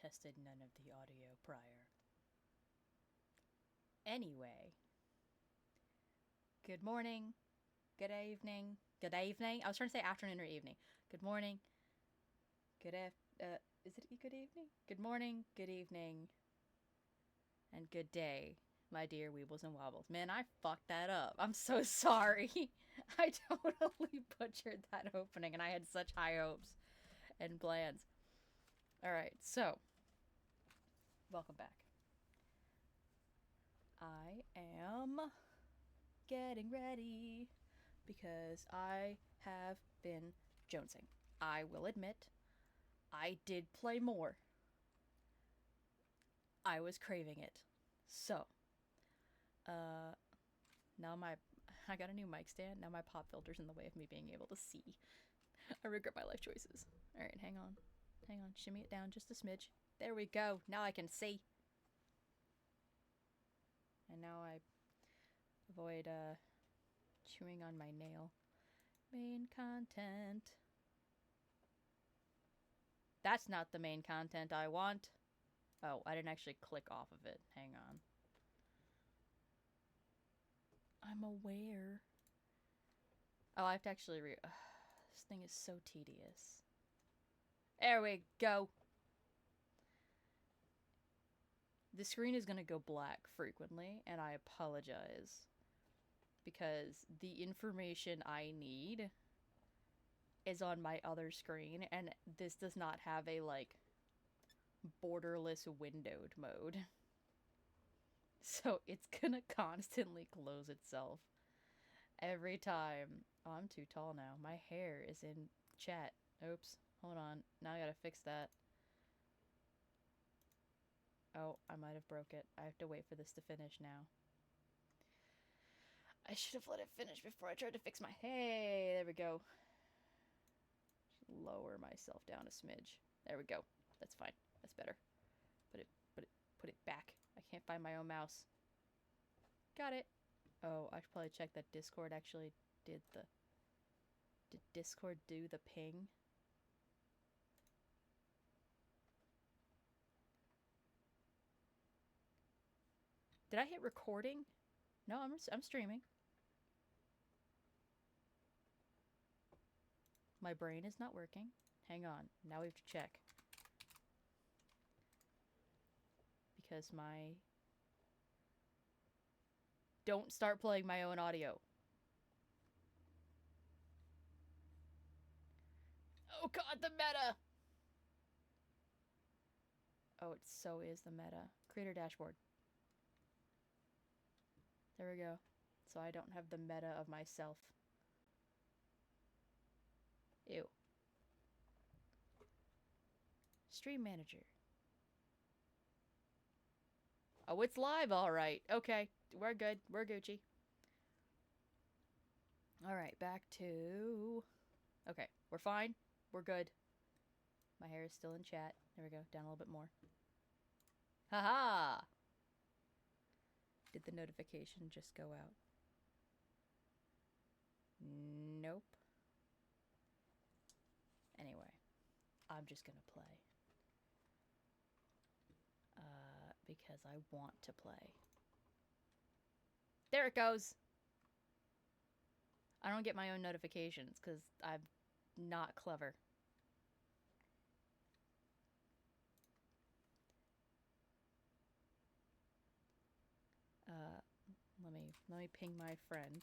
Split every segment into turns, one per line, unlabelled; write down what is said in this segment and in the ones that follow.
tested none of the audio prior. Anyway. Good morning. Good evening. Good evening. I was trying to say afternoon or evening. Good morning. Is it good evening? Good morning, good evening, and good day, my dear Weebles and Wobbles. Man, I fucked that up. I'm so sorry. I totally butchered that opening, and I had such high hopes and plans. Alright, so, welcome back. I am getting ready because I have been jonesing. I will admit, I did play more. I was craving it. So, now I got a new mic stand. Now my pop filter's in the way of me being able to see. I regret my life choices. Alright, hang on. Shimmy it down just a smidge. There we go. Now I can see. And now I avoid, chewing on my nail. Main content. That's not the main content I want. Oh, I didn't actually click off of it. Hang on. I'm aware. Oh, I have to actually this thing is so tedious. There we go. The screen is going to go black frequently, and I apologize. Because the information I need is on my other screen, and this does not have a, like, borderless windowed mode. So it's gonna constantly close itself every time. Oh, I'm too tall now. My hair is in chat. Oops. Hold on. Now I gotta fix that. Oh, I might have broke it. I have to wait for this to finish now. I should have let it finish before I tried to fix my... Hey, there we go. Just lower myself down a smidge. There we go. That's fine. That's better. Put it back. I can't find my own mouse. Got it. Oh, I should probably check that Discord actually did the... Did Discord do the ping? Did I hit recording? No, I'm streaming. My brain is not working. Hang on. Now we have to check. Because my... Don't start playing my own audio. Oh god, the meta! Oh, it so is the meta. Creator dashboard. There we go. So I don't have the meta of myself. Ew. Stream manager. Oh, it's live, alright. Okay, we're good. We're Gucci. Alright, back to... Okay, we're fine. We're good. My hair is still in chat. There we go. Down a little bit more. Haha! Did the notification just go out? Nope. Anyway, I'm just gonna play. Because I want to play. There it goes! I don't get my own notifications because I'm not clever. Let me ping my friend.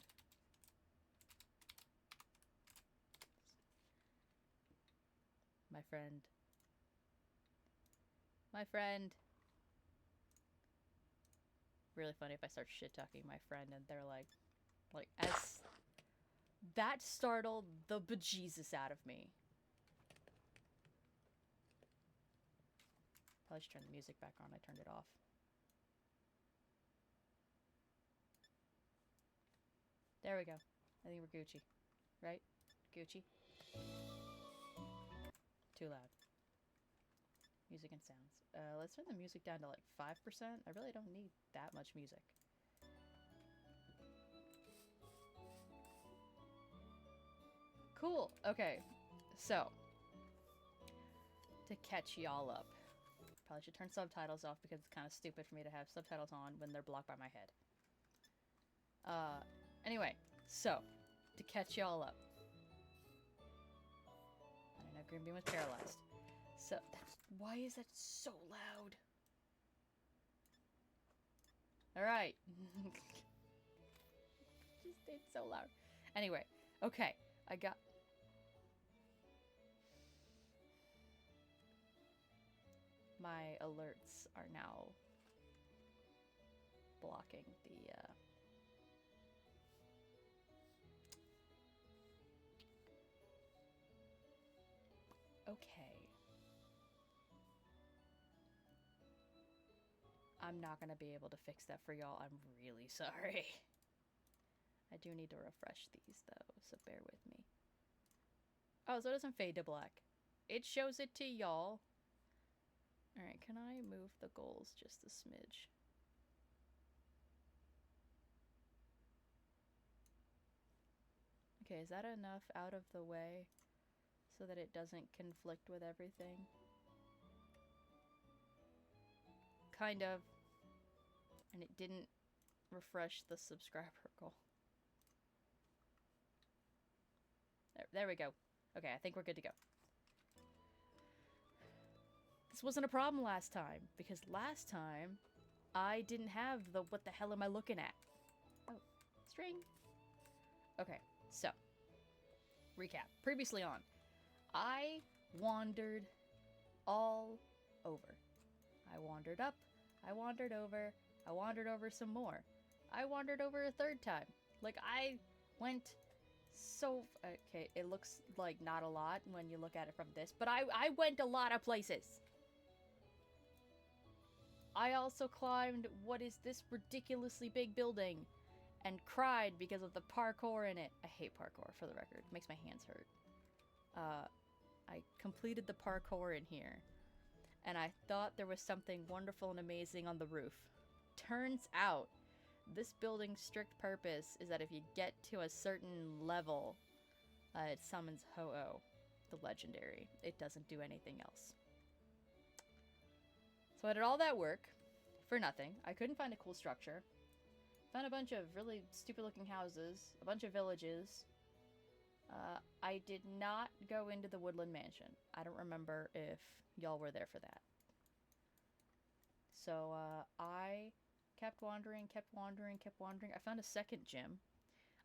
My friend. My friend. Really funny if I start shit-talking my friend and they're like, as... That startled the bejesus out of me. Probably should turn the music back on. I turned it off. There we go. I think we're Gucci. Right? Gucci? Too loud. Music and sounds. Let's turn the music down to like 5%. I really don't need that much music. Cool. Okay. So, to catch y'all up. Probably probably should turn subtitles off because it's kind of stupid for me to have subtitles on when they're blocked by my head. Anyway, so, to catch y'all up. I don't know, Green Bean was paralyzed. So, why is that so loud? Alright. It's so loud. Anyway, okay, I got... My alerts are now blocking the, Okay. I'm not gonna be able to fix that for y'all. I'm really sorry. I do need to refresh these, though, so bear with me. Oh, so it doesn't fade to black. It shows it to y'all. Alright, can I move the goals just a smidge? Okay, is that enough out of the way so that it doesn't conflict with everything? Kind of. And it didn't refresh the subscriber goal. There we go. Okay, I think we're good to go. This wasn't a problem last time, because last time I didn't have the what the hell am I looking at? Oh, string. Okay, so recap. Previously on, I wandered all over. I wandered up, I wandered over, I wandered over some more. I wandered over a third time. Like, I went so... Okay, it looks like not a lot when you look at it from this, but I went a lot of places. I also climbed what is this ridiculously big building and cried because of the parkour in it. I hate parkour, for the record. It makes my hands hurt. I completed the parkour in here, and I thought there was something wonderful and amazing on the roof. Turns out, this building's strict purpose is that if you get to a certain level, it summons Ho-Oh, the legendary. It doesn't do anything else. So I did all that work for nothing. I couldn't find a cool structure. Found a bunch of really stupid looking houses, a bunch of villages. I did not go into the Woodland Mansion. I don't remember if y'all were there for that. So I kept wandering, kept wandering, kept wandering. I found a second gym.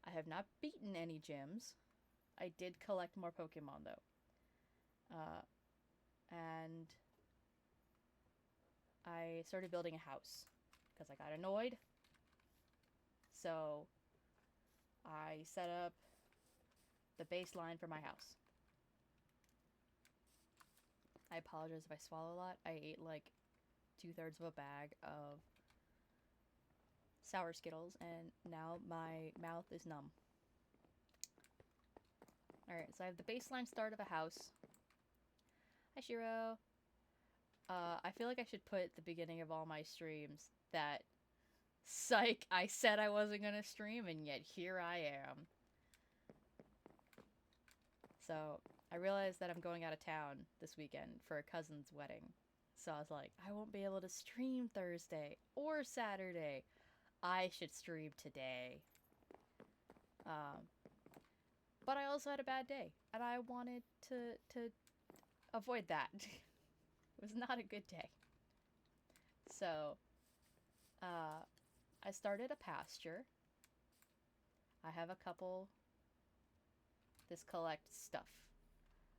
I have not beaten any gyms. I did collect more Pokemon though. And I started building a house because I got annoyed. So I set up the baseline for my house. I apologize if I swallow a lot. I ate like 2/3 of a bag of sour Skittles and now my mouth is numb. Alright, so I have the baseline start of a house. Hi, Shiro. I feel like I should put at the beginning of all my streams that, psych, I said I wasn't gonna stream and yet here I am. So, I realized that I'm going out of town this weekend for a cousin's wedding. So I was like, I won't be able to stream Thursday or Saturday. I should stream today. But I also had a bad day, and I wanted to avoid that. It was not a good day. So, I started a pasture. I have a couple. This collects stuff.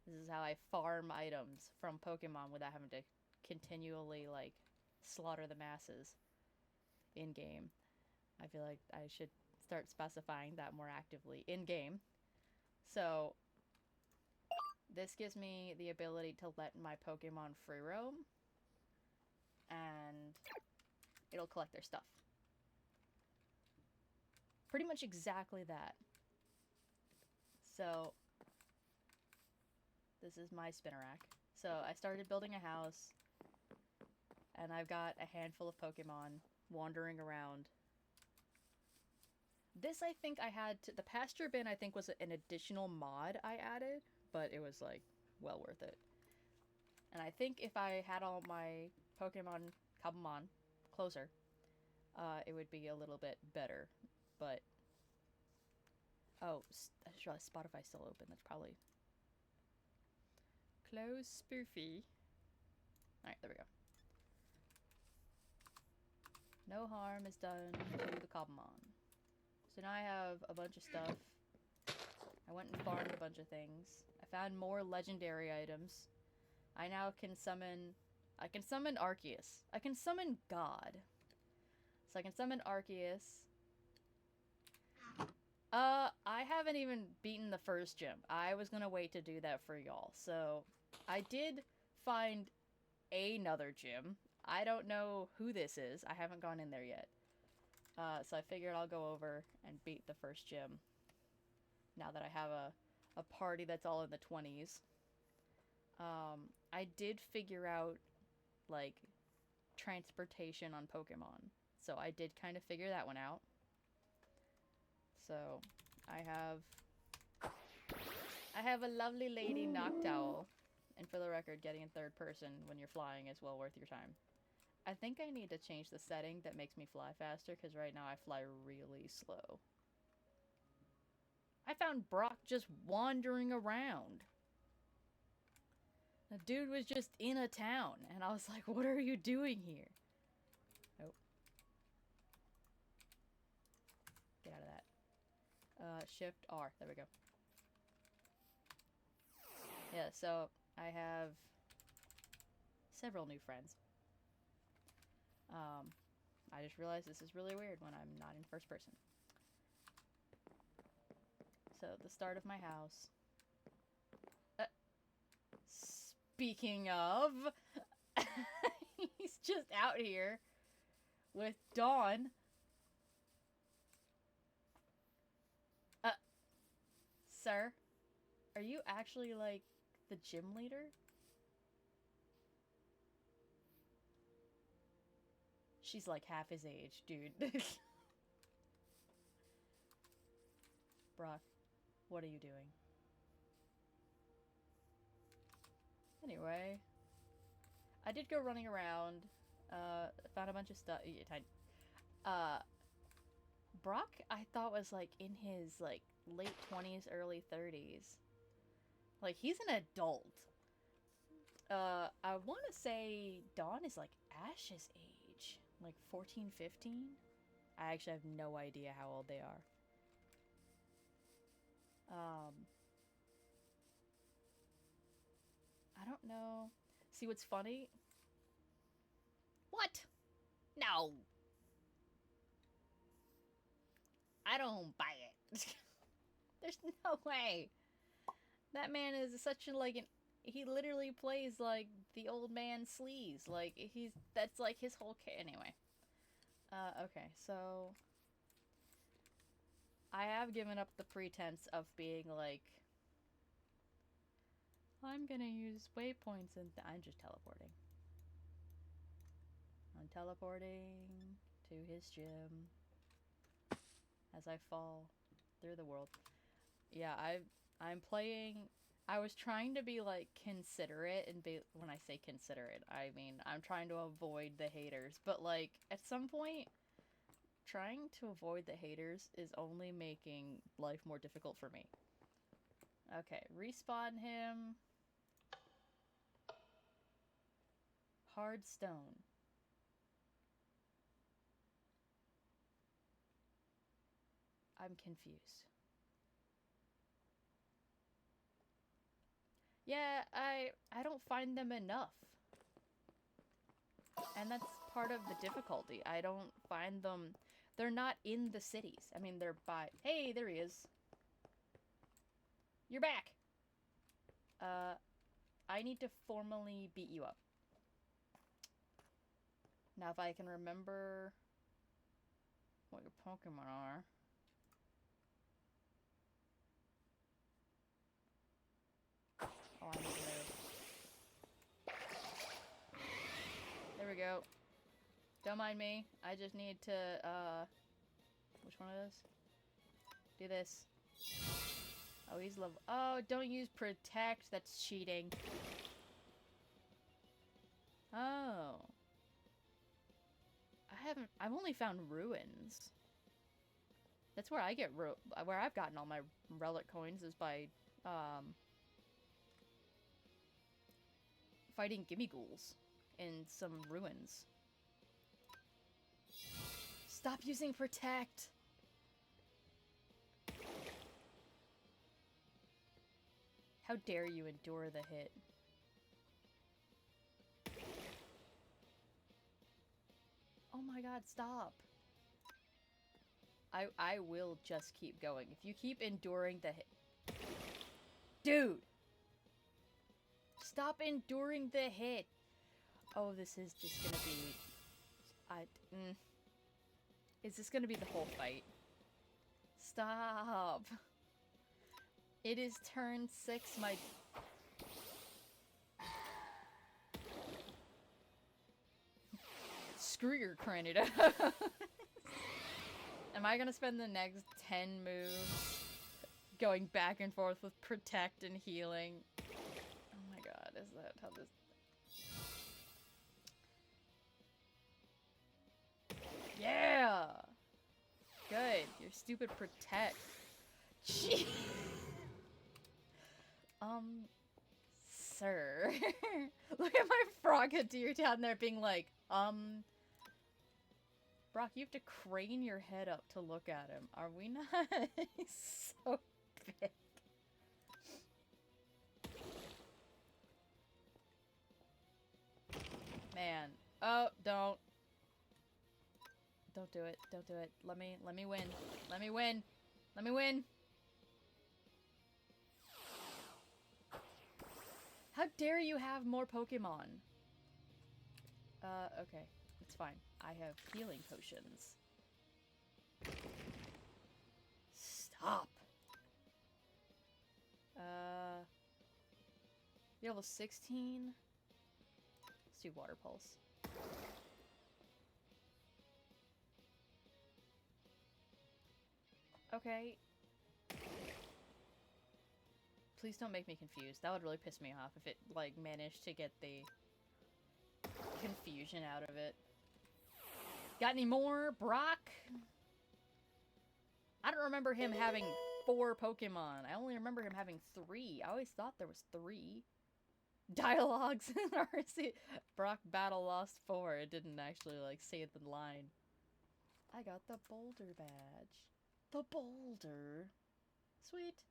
This is how I farm items from Pokemon without having to continually, like, slaughter the masses in-game. I feel like I should start specifying that more actively in-game. So, this gives me the ability to let my Pokemon free roam, and it'll collect their stuff. Pretty much exactly that. So, this is my Spinnerack. So, I started building a house, and I've got a handful of Pokemon wandering around. This, I think I had to... The pasture bin, I think, was an additional mod I added, but it was, like, well worth it. And I think if I had all my Pokemon Cobblemon closer, it would be a little bit better. But oh, I just realized Spotify's still open. That's probably close spoofy. All right, there we go. No harm is done to the Cobblemon. So now I have a bunch of stuff. I went and farmed a bunch of things. I found more legendary items. I now can summon... I can summon Arceus. I can summon God. So I can summon Arceus. I haven't even beaten the first gym. I was gonna wait to do that for y'all. So I did find another gym. I don't know who this is. I haven't gone in there yet. So I figured I'll go over and beat the first gym. Now that I have a party that's all in the 20s. I did figure out, like, transportation on Pokemon. So I did kind of figure that one out. So I have a lovely lady Noctowl. And for the record, getting in third person when you're flying is well worth your time. I think I need to change the setting that makes me fly faster, because right now I fly really slow. I found Brock just wandering around. The dude was just in a town, and I was like, what are you doing here? Oh. Get out of that. Shift R. There we go. Yeah, so I have several new friends. I just realized this is really weird when I'm not in first person. So, the start of my house. Speaking of, he's just out here with Dawn. Sir, are you actually, like, the gym leader? She's like half his age, dude. Brock, what are you doing? Anyway, I did go running around, found a bunch of stuff. Brock, I thought was like in his like late 20s, early 30s. Like, he's an adult. I want to say Dawn is like Ash's age. Like 14, 15? I actually have no idea how old they are. I don't know. See, what's funny? What? No. I don't buy it. There's no way. That man is such a, like, he literally plays, like, the old man sleaze. Like, that's, like, his whole anyway. Okay, so... I have given up the pretense of being, like... I'm gonna use waypoints and I'm just teleporting. I'm teleporting to his gym as I fall through the world. Yeah, I'm playing... I was trying to be, like, considerate, and when I say considerate, I mean, I'm trying to avoid the haters, but, like, at some point, trying to avoid the haters is only making life more difficult for me. Okay, respawn him. Hard stone. I'm confused. Yeah, I don't find them enough. And that's part of the difficulty. I don't find them... They're not in the cities. I mean, they're by... Hey, there he is. You're back! I need to formally beat you up. Now, if I can remember what your Pokemon are... Oh, I need to move. There we go. Don't mind me. I just need to, which one of those? Do this. Oh, he's level... Oh, don't use Protect. That's cheating. Oh. I've only found ruins. That's where I get where I've gotten all my relic coins is by fighting gimme ghouls in some ruins. Stop using protect. How dare you endure the hit? Oh my god, stop. I will just keep going. If you keep enduring the hit... Dude! Stop enduring the hit! Oh, this is just gonna be... Is this gonna be the whole fight? Stop! It is turn 6, my... Screw your Cranida. Am I gonna spend the next 10 moves going back and forth with protect and healing? Oh my god, is that how this... Yeah! Good, your stupid protect. Gee. Sir. Look at my Frogadier down there being like, Brock, you have to crane your head up to look at him. Are we not? He's so big. Man. Oh, don't. Don't do it. Don't do it. Let me win. Let me win. Let me win. How dare you have more Pokemon? Okay. It's fine. I have healing potions. Stop! Level 16? Let's do Water Pulse. Okay. Please don't make me confused. That would really piss me off if it, like, managed to get the confusion out of it. Got any more, Brock? I don't remember him having 4 Pokemon. I only remember him having 3. I always thought there was 3. Dialogues in RC. Brock battle lost 4. It didn't actually, like, say the line. I got the boulder badge. The boulder. Sweet.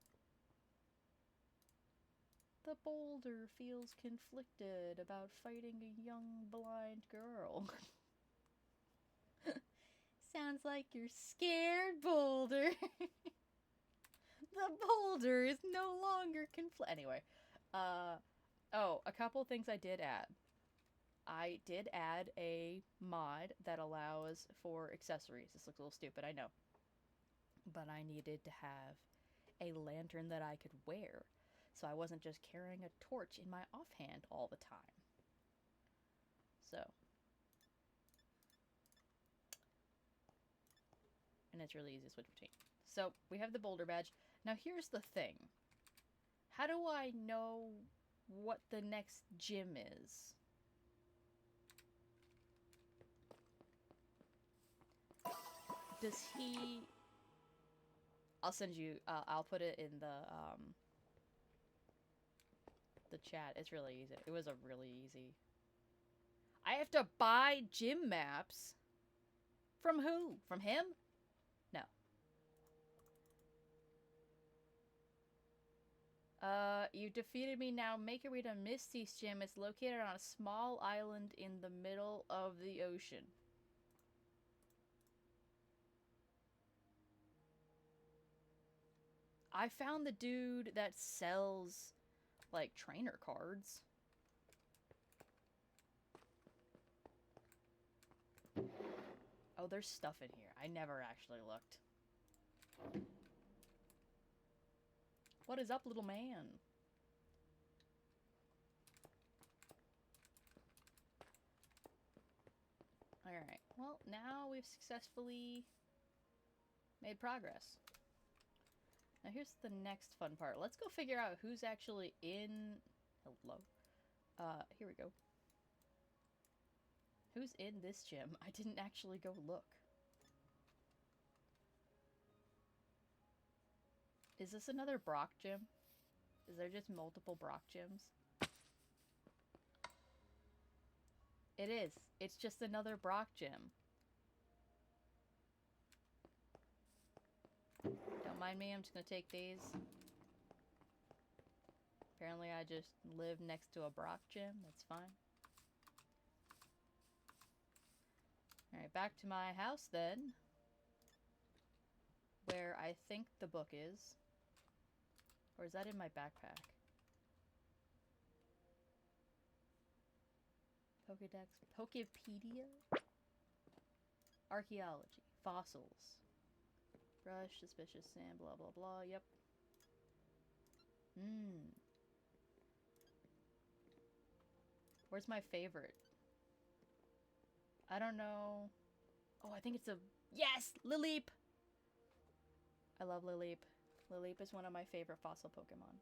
The boulder feels conflicted about fighting a young blind girl. Sounds like you're scared, Boulder. The boulder is no longer Anyway, oh, a couple things I did add. I did add a mod that allows for accessories. This looks a little stupid, I know. But I needed to have a lantern that I could wear, so I wasn't just carrying a torch in my offhand all the time. So. And it's really easy to switch between. So, we have the boulder badge. Now, here's the thing. How do I know what the next gym is? Does he... I'll send you... I'll put it in the chat. It's really easy. It was a really easy... I have to buy gym maps? From who? From him? No. You defeated me. Now make your way to Misty's gym. It's located on a small island in the middle of the ocean. I found the dude that sells, like, trainer cards. Oh, there's stuff in here. I never actually looked. What is up, little man? Alright. Well, now we've successfully made progress. Now here's the next fun part. Let's go figure out who's actually in... Hello? Here we go. Who's in this gym? I didn't actually go look. Is this another Brock gym? Is there just multiple Brock gyms? It is. It's just another Brock gym. Don't mind me, I'm just gonna take these. Apparently I just live next to a Brock gym, that's fine. Alright, back to my house then. Where I think the book is. Or is that in my backpack? Pokedex, Pokepedia? Archaeology, fossils. Brush, suspicious sand, blah blah blah, yep. Where's my favorite? I don't know. Oh, I think it's a... Yes! Lileep! I love Lileep. Lileep is one of my favorite fossil Pokemon.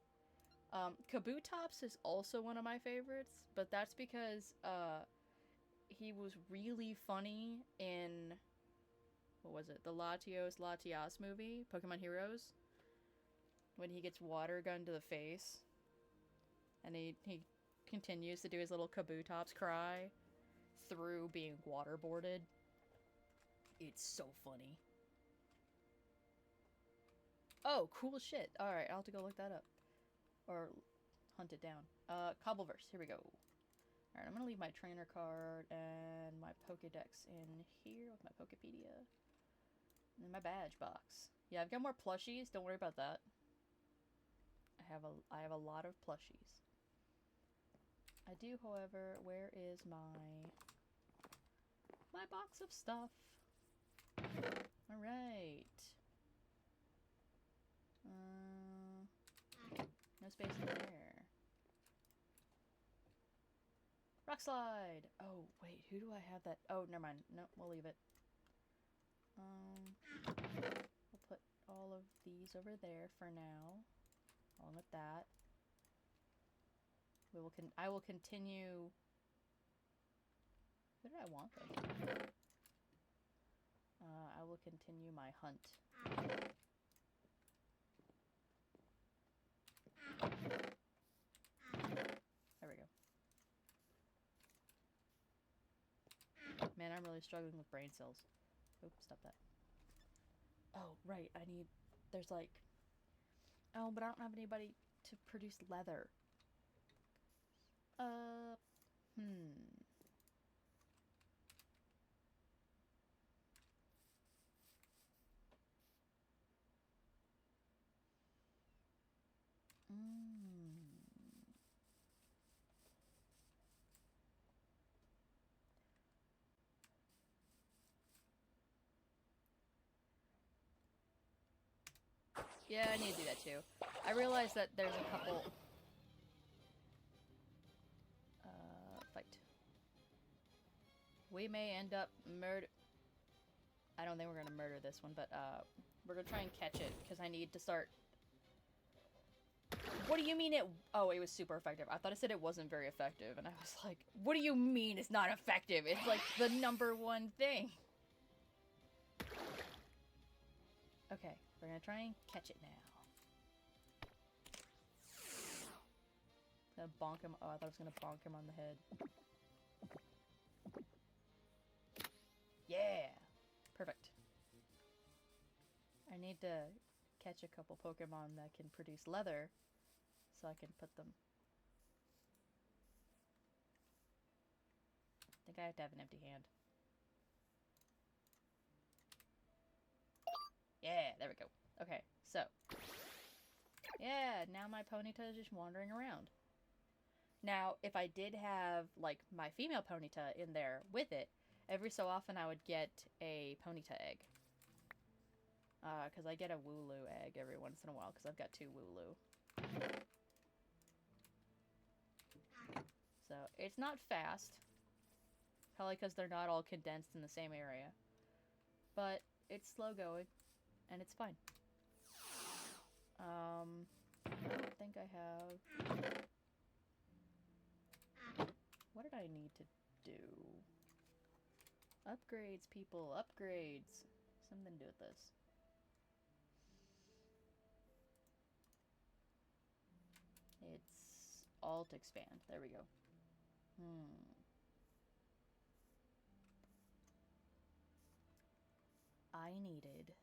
Kabutops is also one of my favorites, but that's because, he was really funny in... What was it? The Latios Latias movie? Pokemon Heroes? When he gets water gunned to the face. And he continues to do his little Kabutops cry through being waterboarded. It's so funny. Oh, cool shit. Alright, I'll have to go look that up. Or hunt it down. Cobbleverse, here we go. Alright, I'm gonna leave my trainer card and my Pokedex in here with my Pokepedia. And then my badge box. Yeah, I've got more plushies, don't worry about that. I have a lot of plushies. I do, however, where is my box of stuff? Alright. No space in there. Rock slide! Oh, wait, who do I have that? Oh, never mind. No, we'll leave it. We'll put all of these over there for now. Along with that. I will continue... Where did I want them? I will continue my hunt. There we go. Man, I'm really struggling with brain cells. Oops, stop that. Oh, right, there's like... Oh, but I don't have anybody to produce leather. Yeah, I need to do that too. I realize that there's a couple... fight. We may end up I don't think we're gonna murder this one, but, we're gonna try and catch it, because I need to start... What do you mean it... Oh, it was super effective. I thought it said it wasn't very effective, and I was like, what do you mean it's not effective? It's like the #1 thing. Okay, we're gonna try and catch it now. Gonna bonk him. Oh, I thought I was gonna bonk him on the head. Yeah! Perfect. I need to catch a couple Pokemon that can produce leather so I can put them... I think I have to have an empty hand. Yeah, there we go. Okay, so. Yeah, now my Ponyta is just wandering around. Now, if I did have, like, my female Ponyta in there with it, every so often I would get a Ponyta egg. Because I get a Wooloo egg every once in a while, because I've got 2 Wooloo. So, it's not fast. Probably because they're not all condensed in the same area. But, it's slow going. And it's fine. I don't think I have... What did I need to do? Upgrades, people. Upgrades. Something to do with this. It's alt expand. There we go. I needed.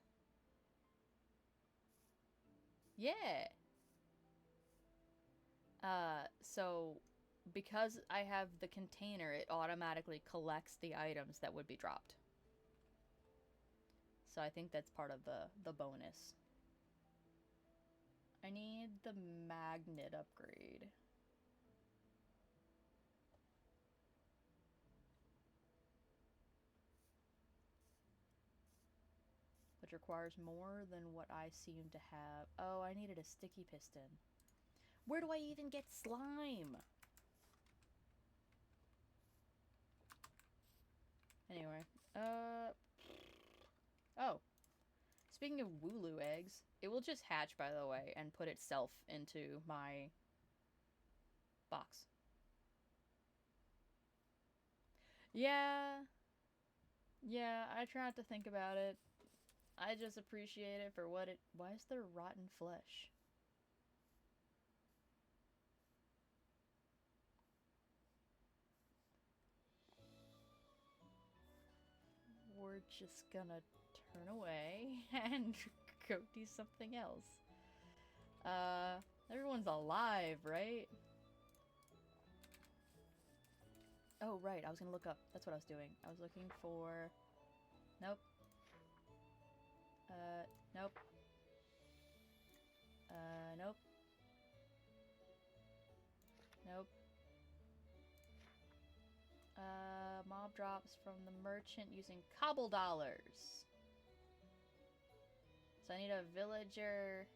Yeah. So because I have the container, it automatically collects the items that would be dropped. So I think that's part of the bonus. I need the magnet upgrade. Which requires more than what I seem to have. Oh, I needed a sticky piston. Where do I even get slime? Anyway, oh. Speaking of Wooloo eggs, it will just hatch, by the way, and put itself into my box. Yeah. Yeah, I try not to think about it. I just appreciate it for what it... Why is there rotten flesh? We're just gonna turn away and go do something else. Everyone's alive, right? Oh, right, I was gonna look up. That's what I was doing. I was looking for... Nope. Nope. Nope. Nope. Mob drops from the merchant using cobble dollars. So I need a villager.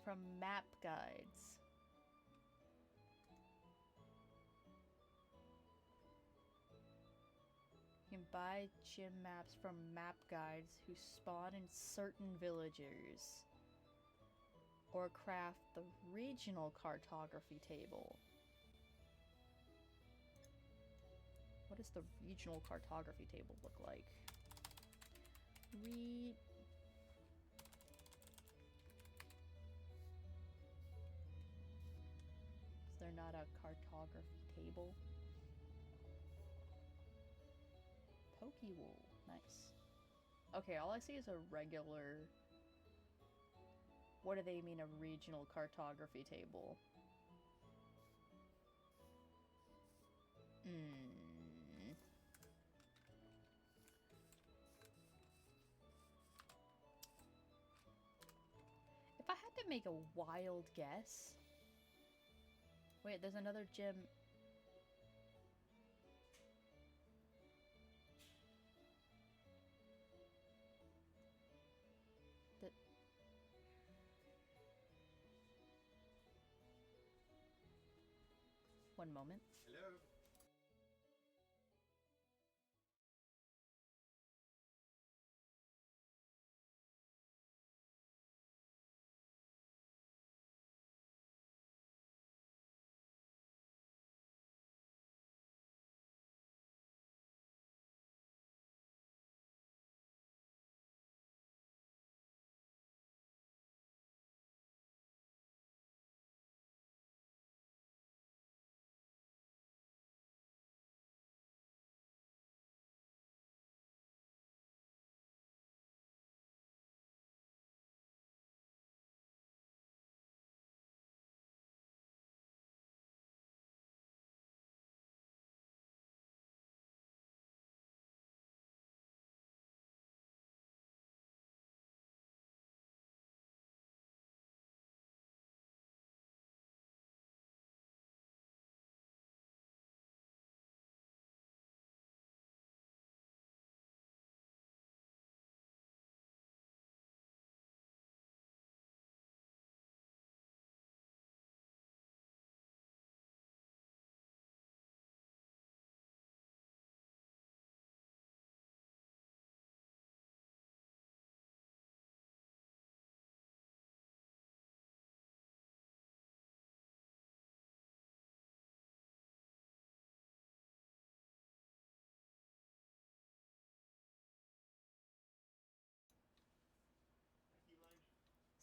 From map guides. You can buy gym maps from map guides who spawn in certain villagers. Or craft the regional cartography table. What does the regional cartography table look like? Is there not a cartography table? Pokewool. Nice. Okay, all I see is a regular... What do they mean, a regional cartography table? If I had to make a wild guess... Wait, there's another gym... That... One moment.
Hello?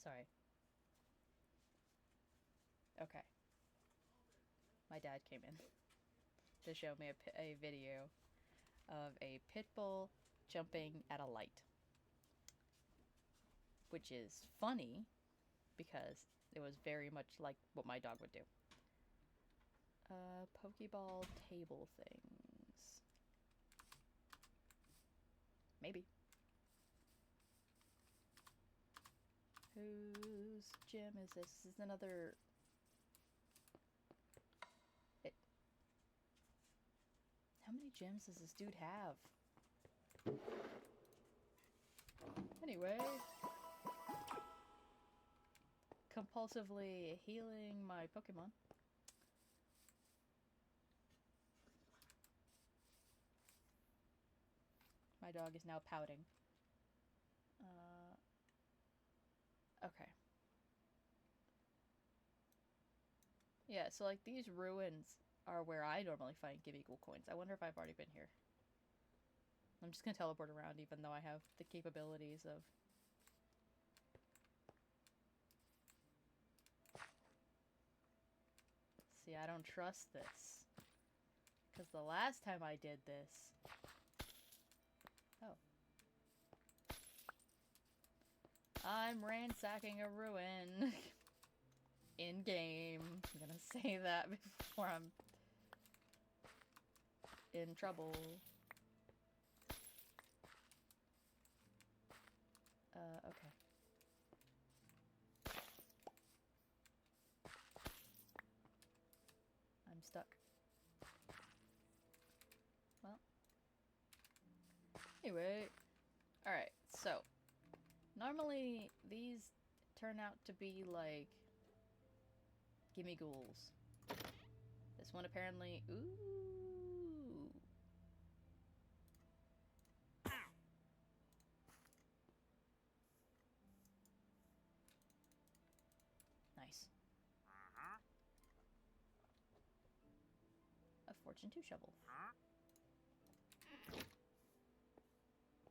Sorry. Okay. My dad came in to show me a video of a pit bull jumping at a light. Which is funny because it was very much like what my dog would do. Pokeball table things. Maybe. Whose gym is this? This is another... How many gyms does this dude have? Anyway. Compulsively healing my Pokemon. My dog is now pouting. Okay. Yeah, so like these ruins are where I normally find Gimmighoul coins. I wonder if I've already been here. I'm just gonna teleport around even though I have the capabilities of... See, I don't trust this. Because the last time I did this... Oh. I'm ransacking a ruin. In-game. I'm gonna say that before I'm in trouble. Okay. I'm stuck. Well. Anyway. Alright, so. Normally, these turn out to be like... Gimmighouls. This one apparently... Ooh! Nice. A Fortune 2 shovel.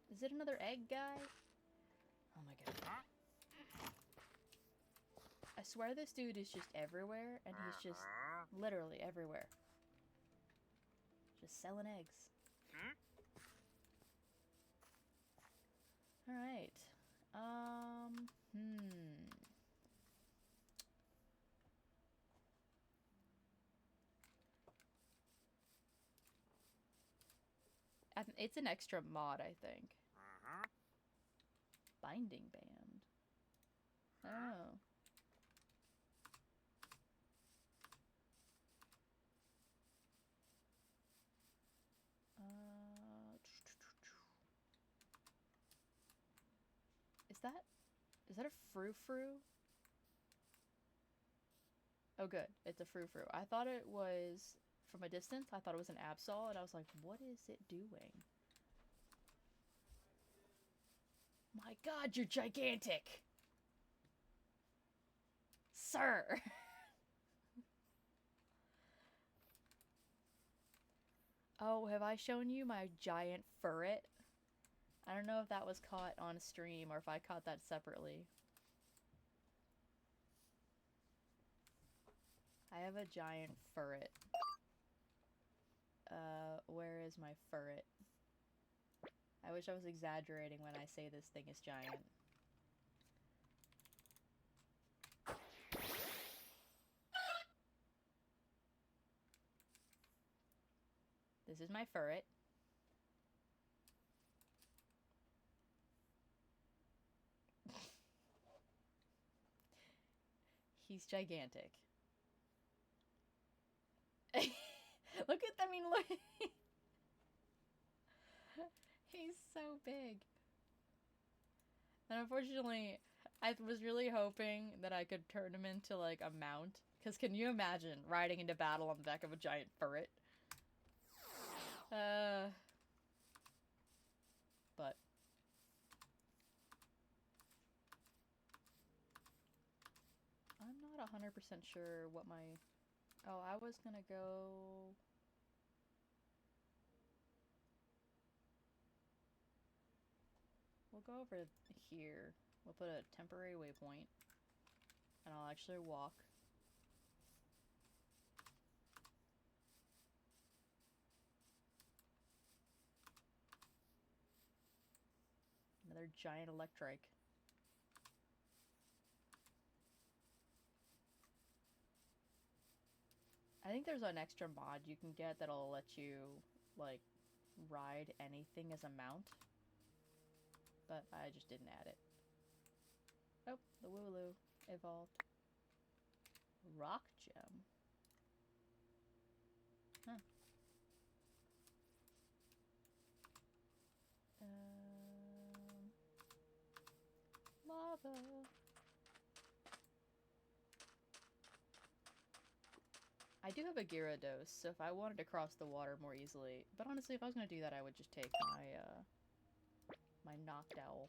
Is it another egg guy? Oh my god. I swear this dude is just everywhere, and he's just literally everywhere. Just selling eggs. Alright. It's an extra mod, I think. Binding band. Oh. Is that a frou-frou? Oh good, it's a frou-frou. I thought it was, from a distance, I thought it was an Absol, and I was like, what is it doing? My god, you're gigantic! Sir! Oh, have I shown you my giant furret? I don't know if that was caught on stream or if I caught that separately. I have a giant furret. Where is my furret? I wish I was exaggerating when I say this thing is giant. This is my furret. He's gigantic. Look at, I mean, look. He's so big. And unfortunately, I was really hoping that I could turn him into, like, a mount. Because can you imagine riding into battle on the back of a giant furret? But... I'm not 100% sure what my... Oh, I was gonna go... We'll go over here. We'll put a temporary waypoint. And I'll actually walk. Another giant electric. I think there's an extra mod you can get that'll let you, like, ride anything as a mount. But I just didn't add it. Oh, the Wooloo evolved. Rock gem. Huh. Lava. I do have a Gyarados, so if I wanted to cross the water more easily, but honestly, if I was gonna do that, I would just take my my Noctowl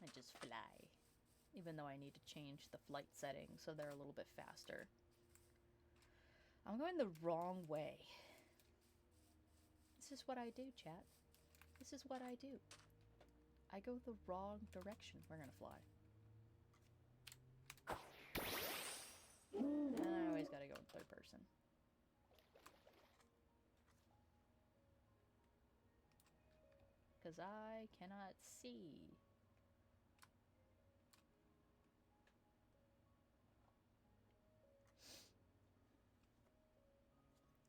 and just fly. Even though I need to change the flight settings so they're a little bit faster. I'm going the wrong way. This is what I do, chat. This is what I do. I go the wrong direction. We're gonna fly. And I always gotta go in third person. Because I cannot see.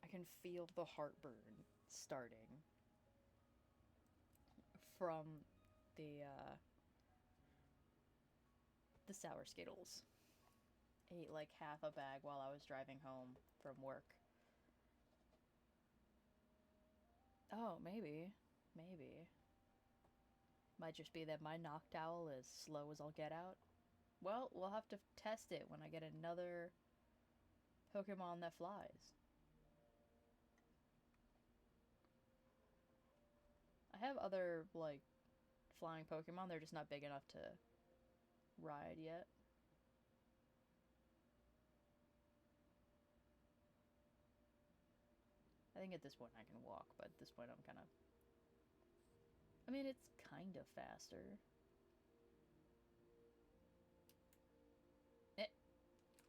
I can feel the heartburn starting from the Sour Skittles. I ate like half a bag while I was driving home from work. Oh, maybe. Maybe. Might just be that my Noctowl is slow as I'll get out. Well, we'll have to test it when I get another Pokemon that flies. I have other, like, flying Pokemon. They're just not big enough to ride yet. I think at this point I can walk, but at this point I'm kind of... I mean, it's kind of faster.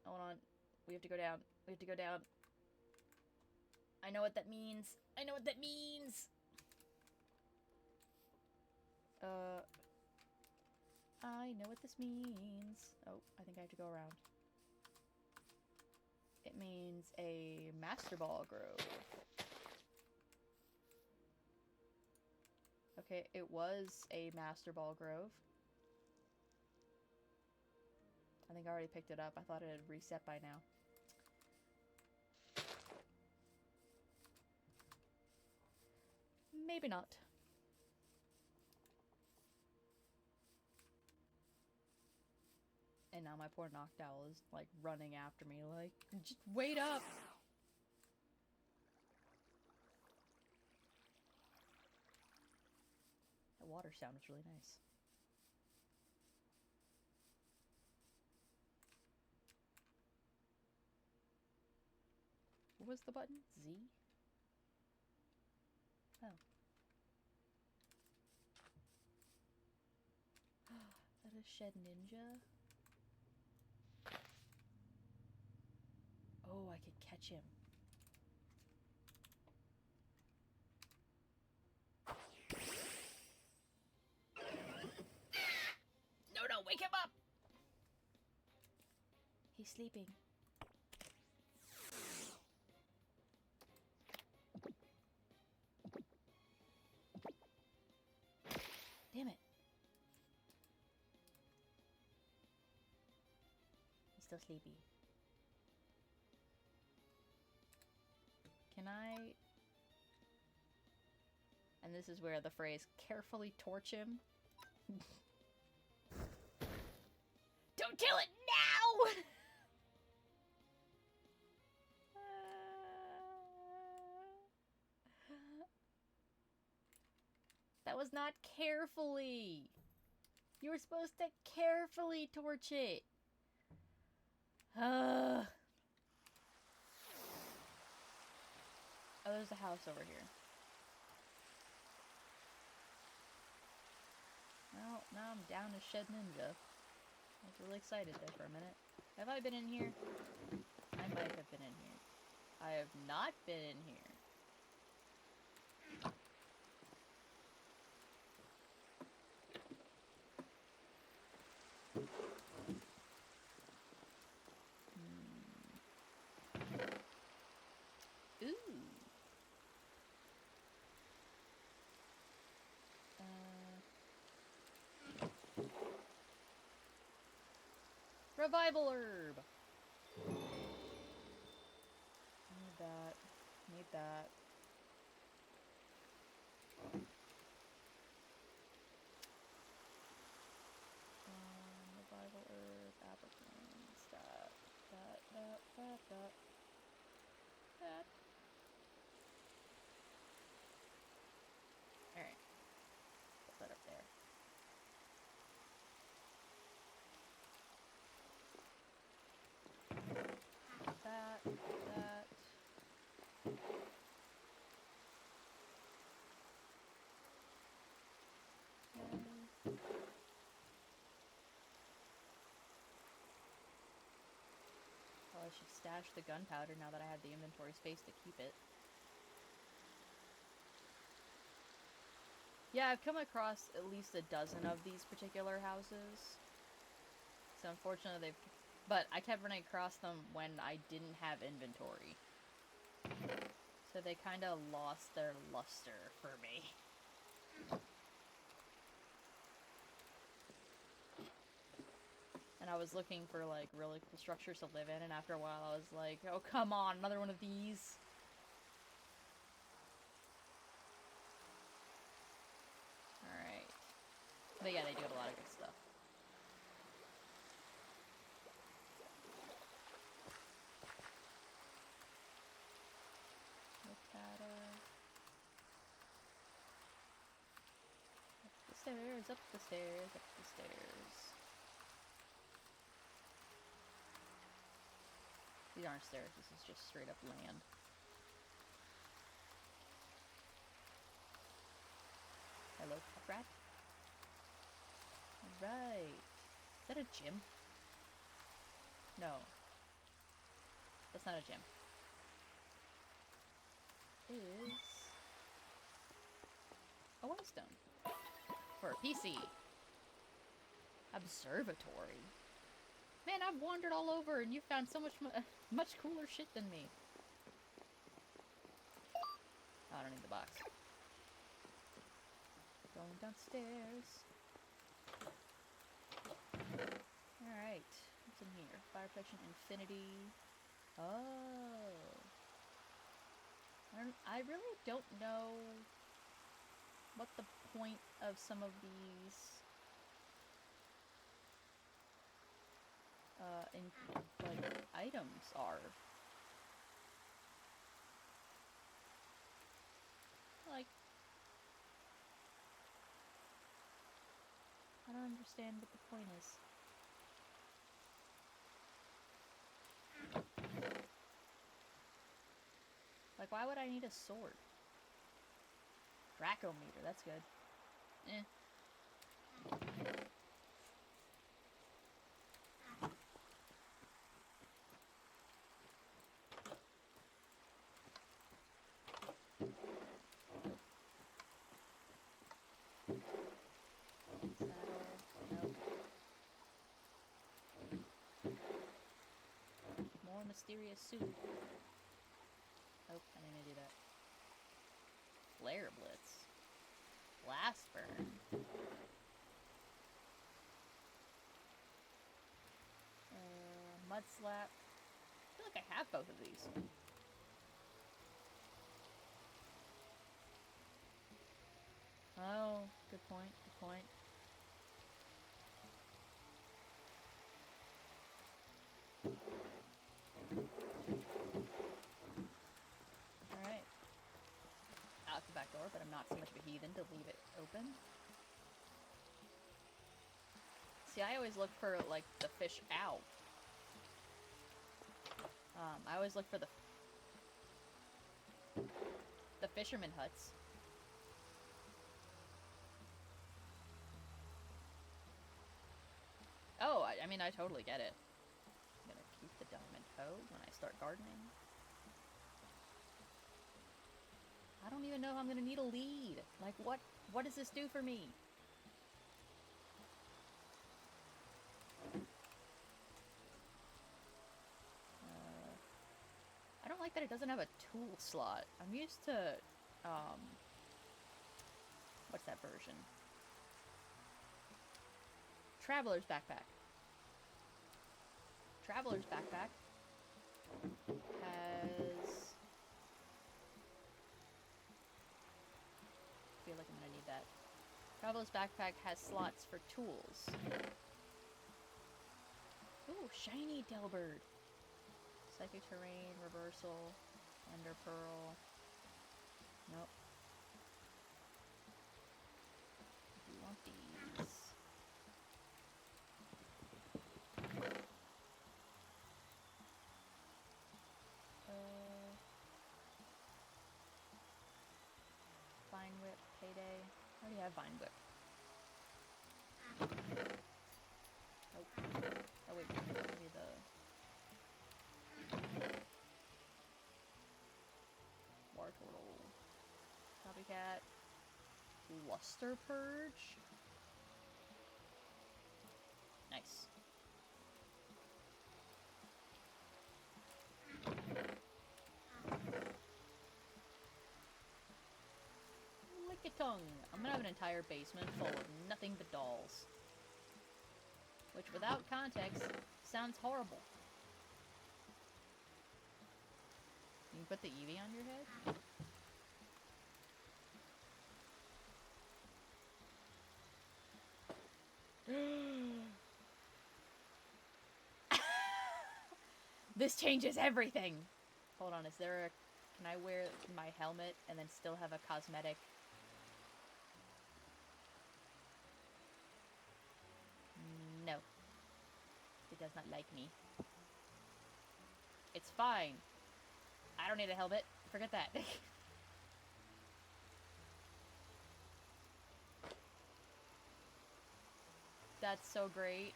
Hold on. We have to go down. We have to go down. I know what that means. I know what that means! I know what this means. Oh, I think I have to go around. It means a Master Ball Grove. Okay, it was a Master Ball Grove. I think I already picked it up. I thought it had reset by now. Maybe not. And now my poor Noctowl is, like, running after me, like, just wait up! That water sound was really nice. What was the button? Z? Oh. That is Shed Ninja? Oh, I could catch him. No, wake him up! He's sleeping. Damn it. He's still sleepy. Can I... And this is where the phrase, carefully torch him. Don't kill it now! That was not carefully. You were supposed to carefully torch it. Oh, there's a house over here. Well, now I'm down as Shed Ninja. I was really excited there for a minute. Have I been in here? I might have been in here. I have not been in here. Ooh. Revival herb. Need that. Need that. Revival herb. Applicants. That. Alright. Put that up there. That. Well, I should stash the gunpowder now that I have the inventory space to keep it. Yeah, I've come across at least a dozen of these particular houses. So unfortunately but I kept running across them when I didn't have inventory. So they kind of lost their luster for me. And I was looking for, like, really cool structures to live in, and after a while I was like, oh, come on, another one of these. Alright. But yeah, they do have a lot of good stuff. Look at up the stairs, up the stairs, up the stairs. These aren't stairs, this is just straight up land. Hello, rat. Alright. Is that a gym? No. That's not a gym. It is a wellstone. For a PC. Observatory. Man, I've wandered all over and you found so much cooler shit than me. Oh, I don't need the box. Going downstairs. Alright. What's in here? Fire protection, infinity. Oh. I really don't know what the point of some of these like items are. Like, I don't understand what the point is. Like, why would I need a sword? Dracometer, that's good. Eh. More mysterious soup. Oh, I didn't do that. Flare Blitz. Blast Burn. Mud Slap. I feel like I have both of these. Oh, good point, good point. Alright. Out the back door, but I'm not so much of a heathen to leave it open. See, I always look for, like, the fish out. I always look for the fisherman huts. mean, I totally get it. I'm gonna keep the diamond hoe when I start gardening. I don't even know if I'm gonna need a lead. Like, what does this do for me? I don't like that it doesn't have a tool slot. I'm used to, what's that version? Traveler's backpack. Traveler's backpack has... I feel like I'm gonna need that. Traveler's backpack has slots for tools. Ooh, shiny Delbird. Psychic terrain, reversal, ender pearl. Nope. We want these. Vine whip, payday. I already have vine whip. Nope. Oh wait, give me the... War turtle. Copycat. Luster purge. Nice. Tongue. I'm gonna have an entire basement full of nothing but dolls. Which, without context, sounds horrible. You can put the Eevee on your head? This changes everything! Hold on, is there a... Can I wear my helmet and then still have a cosmetic... No. It does not like me. It's fine. I don't need a helmet. Forget that. That's so great.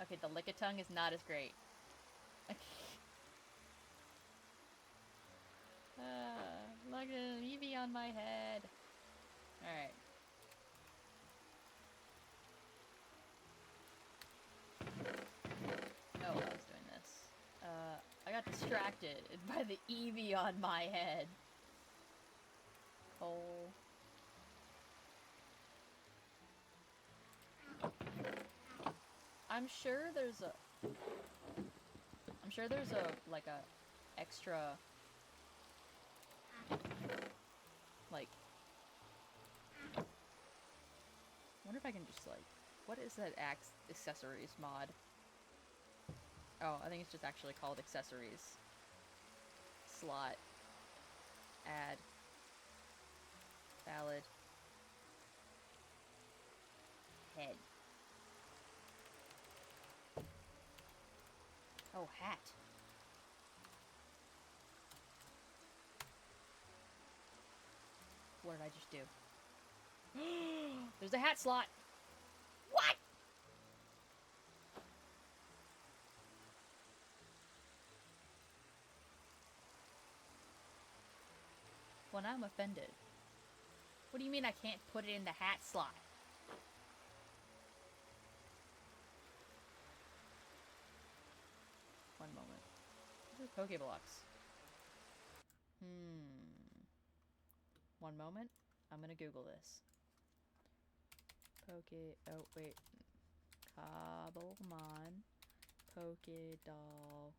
Okay, the Lickitung is not as great. Look at an Eevee on my head. Alright. Oh, I was doing this. I got distracted by the Eevee on my head. Coal. I'm sure there's a, like a extra, like, I wonder if I can just, like, what is that accessories mod? Oh, I think it's just actually called accessories. Slot. Add. Valid. Head. Oh, hat. What did I just do? There's a hat slot! What?! Well, now I'm offended. What do you mean I can't put it in the hat slot? One moment. These are Pokeblocks. One moment. I'm gonna Google this. Oh, wait. Cobblemon. Pokédoll.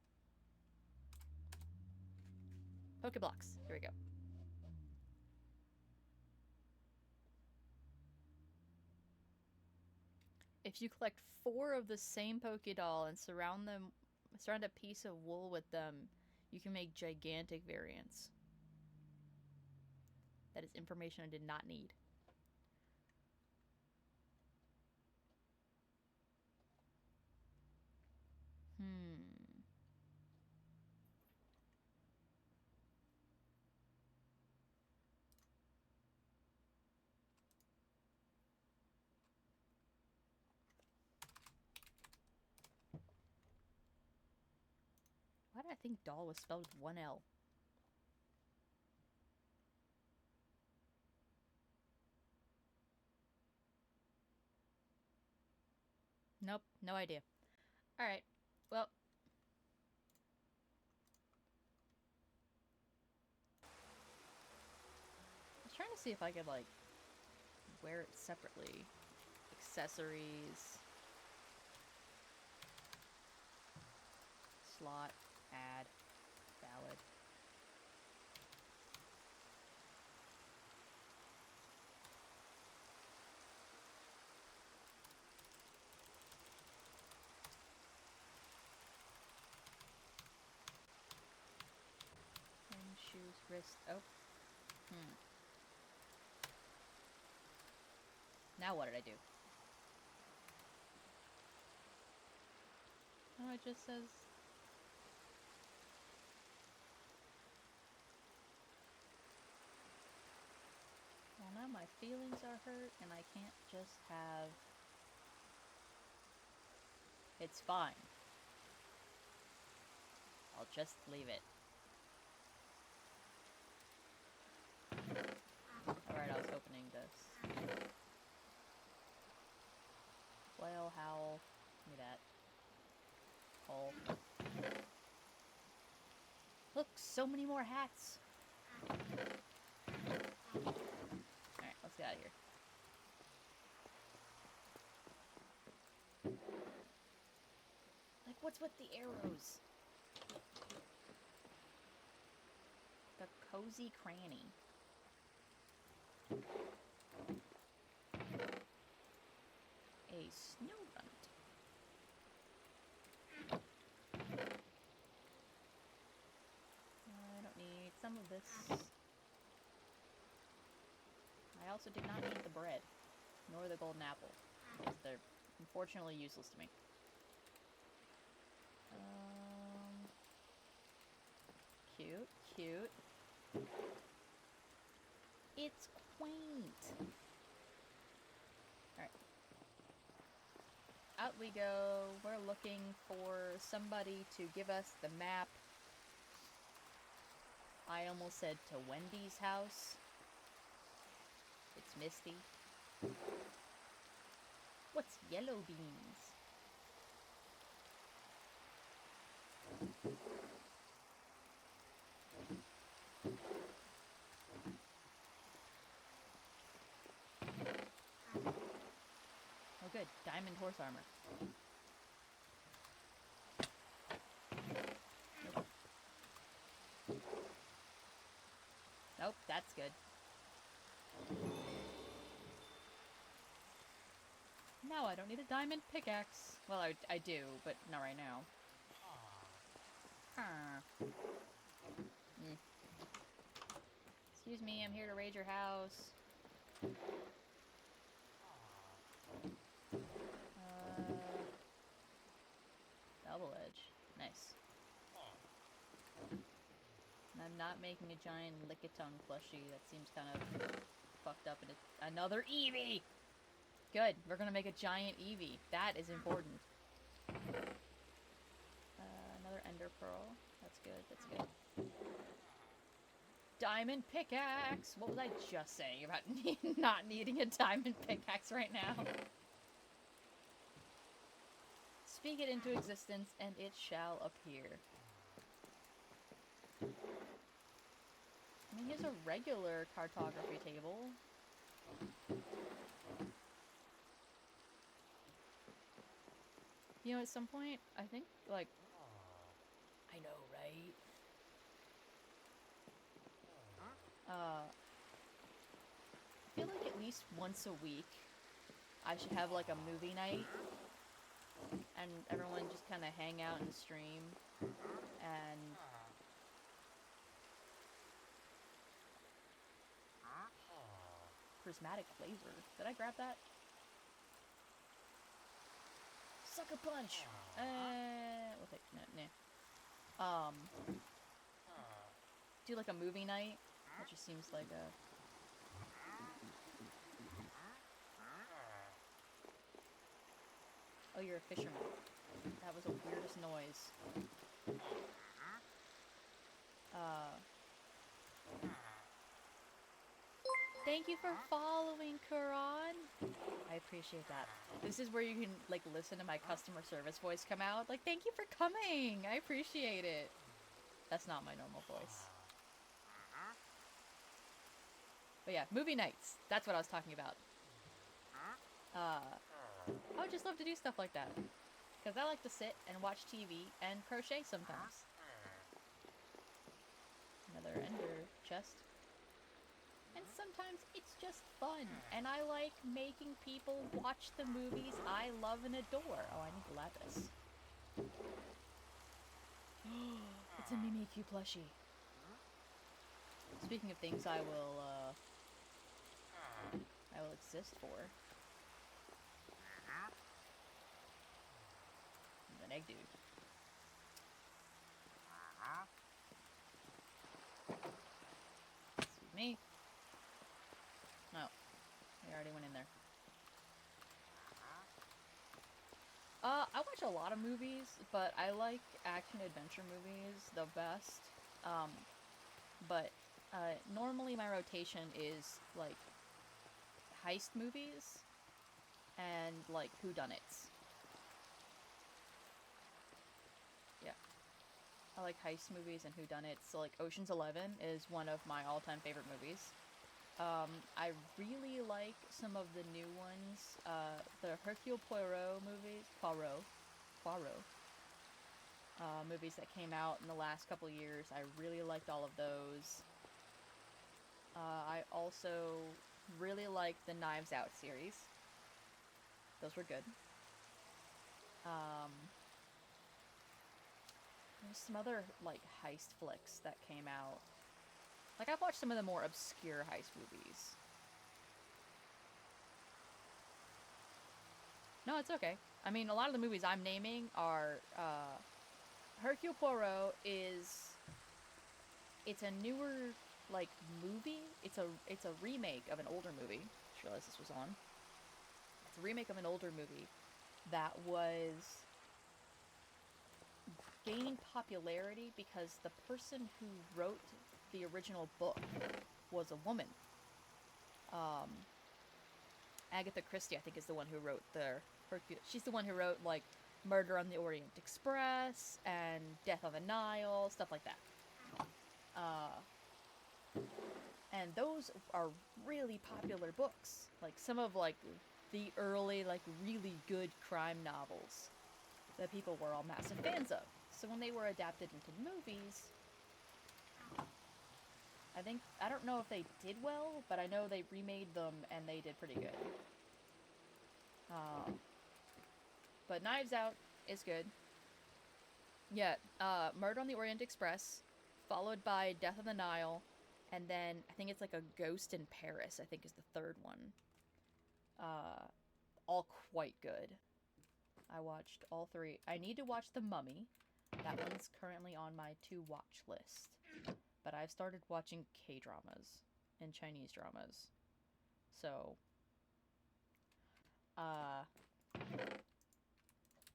Pokeblocks. Here we go. If you collect 4 of the same Pokédoll and surround a piece of wool with them, you can make gigantic variants. That is information I did not need. think doll was spelled with one L. Nope, no idea. Alright, well. I was trying to see if I could, like, wear it separately. Accessories. Slot. Add. Valid. Shoes, wrist. Oh. Now what did I do? Oh, it just says... Well, now my feelings are hurt and I can't just have... It's fine. I'll just leave it. Alright, I was opening this. Flail, howl. Give me that. Hole. Look, so many more hats! Alright, let's get out of here. Like, what's with the arrows? The cozy cranny. A snow runt. I don't need some of this. I also did not need the bread, nor the golden apple, because they're unfortunately useless to me. Cute, cute. It's quaint. Alright. Out we go. We're looking for somebody to give us the map. I almost said to Wendy's house. It's Misty. What's yellow beans? Oh good, diamond horse armor. Nope. Nope, that's good. Now I don't need a diamond pickaxe. Well, I do, but not right now. Excuse me, I'm here to raid your house. Double edge. Nice. And I'm not making a giant lick-a-tongue plushie. That seems kind of fucked up. And another Eevee! Good. We're gonna make a giant Eevee. That is important. Another ender pearl. That's good. That's good. Diamond pickaxe! What was I just saying about not needing a diamond pickaxe right now? Speak it into existence, and it shall appear. I mean, here's a regular cartography table. You know, at some point, I think, like... I know, right? I feel like at least once a week, I should have, like, a movie night. And everyone just kind of hang out and stream. And... Prismatic flavor. Did I grab that? Sucker punch! We'll take... Nah. Do like a movie night. That just seems like a... Oh, you're a fisherman. That was the weirdest noise. Uh, Thank you for following, Quran. I appreciate that. This is where you can like listen to my customer service voice come out. Like, thank you for coming. I appreciate it. That's not my normal voice. But yeah, movie nights. That's what I was talking about. I would just love to do stuff like that. Because I like to sit and watch TV and crochet sometimes. Another ender chest. And sometimes it's just fun. And I like making people watch the movies I love and adore. Oh, I need lapis. It's a Mimikyu plushie. Speaking of things I will exist for. An egg dude. Excuse me. No. I already went in there. I watch a lot of movies, but I like action-adventure movies the best. But normally my rotation is, like, heist movies and, like, whodunits. Yeah. I like heist movies and whodunits. So, like, Ocean's 11 is one of my all-time favorite movies. I really like some of the new ones. The Hercule Poirot movies. Poirot. Movies that came out in the last couple years. I really liked all of those. I also really liked the Knives Out series. Those were good. There's some other, like, heist flicks that came out. Like, I've watched some of the more obscure heist movies. No, it's okay. I mean, a lot of the movies I'm naming are, Hercule Poirot is... It's a newer, like, movie. It's a remake of an older movie. Just realized this was on. It's a remake of an older movie that was gaining popularity because the person who wrote the original book was a woman. Agatha Christie, I think, is the one who wrote she's the one who wrote, like, Murder on the Orient Express and Death on the Nile, stuff like that. And those are really popular books. Like, some of, like, the early, like, really good crime novels that people were all massive fans of. So when they were adapted into movies, I don't know if they did well, but I know they remade them and they did pretty good. But Knives Out is good. Yeah, Murder on the Orient Express, followed by Death on the Nile, and then I think it's like A Ghost in Paris, I think is the third one. All quite good. I watched all three. I need to watch The Mummy. That one's currently on my to-watch list. But I've started watching K-dramas and Chinese dramas. So,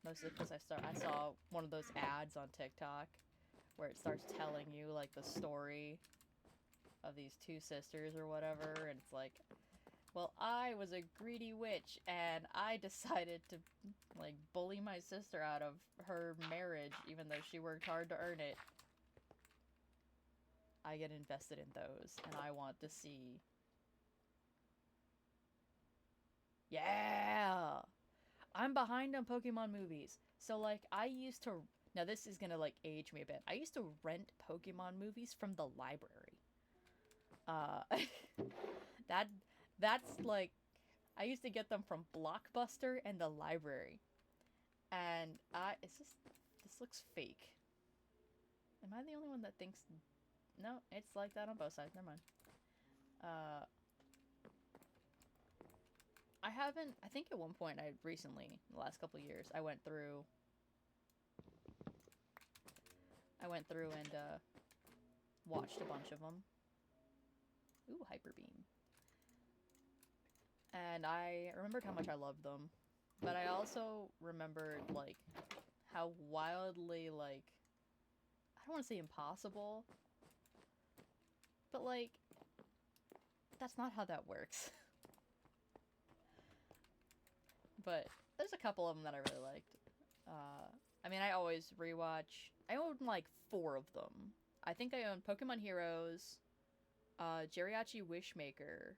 mostly because I saw one of those ads on TikTok where it starts telling you, like, the story of these two sisters or whatever, and it's like, well, I was a greedy witch, and I decided to, like, bully my sister out of her marriage, even though she worked hard to earn it. I get invested in those, and I want to see... Yeah! I'm behind on Pokemon movies. So, like, I used to... Now, this is gonna, like, age me a bit. I used to rent Pokemon movies from the library. That's, like... I used to get them from Blockbuster and the library. And this looks fake. Am I the only one that thinks... No, it's like that on both sides. Never mind. I think at one point recently, in the last couple of years, I went through and, watched a bunch of them. Ooh, Hyper Beam. And I remembered how much I loved them. But I also remembered, like, how wildly, like, I don't want to say impossible, But, like, that's not how that works. But there's a couple of them that I really liked. I mean, I always rewatch. I own, like, 4 of them. I think I own Pokemon Heroes, Geriachi Wishmaker,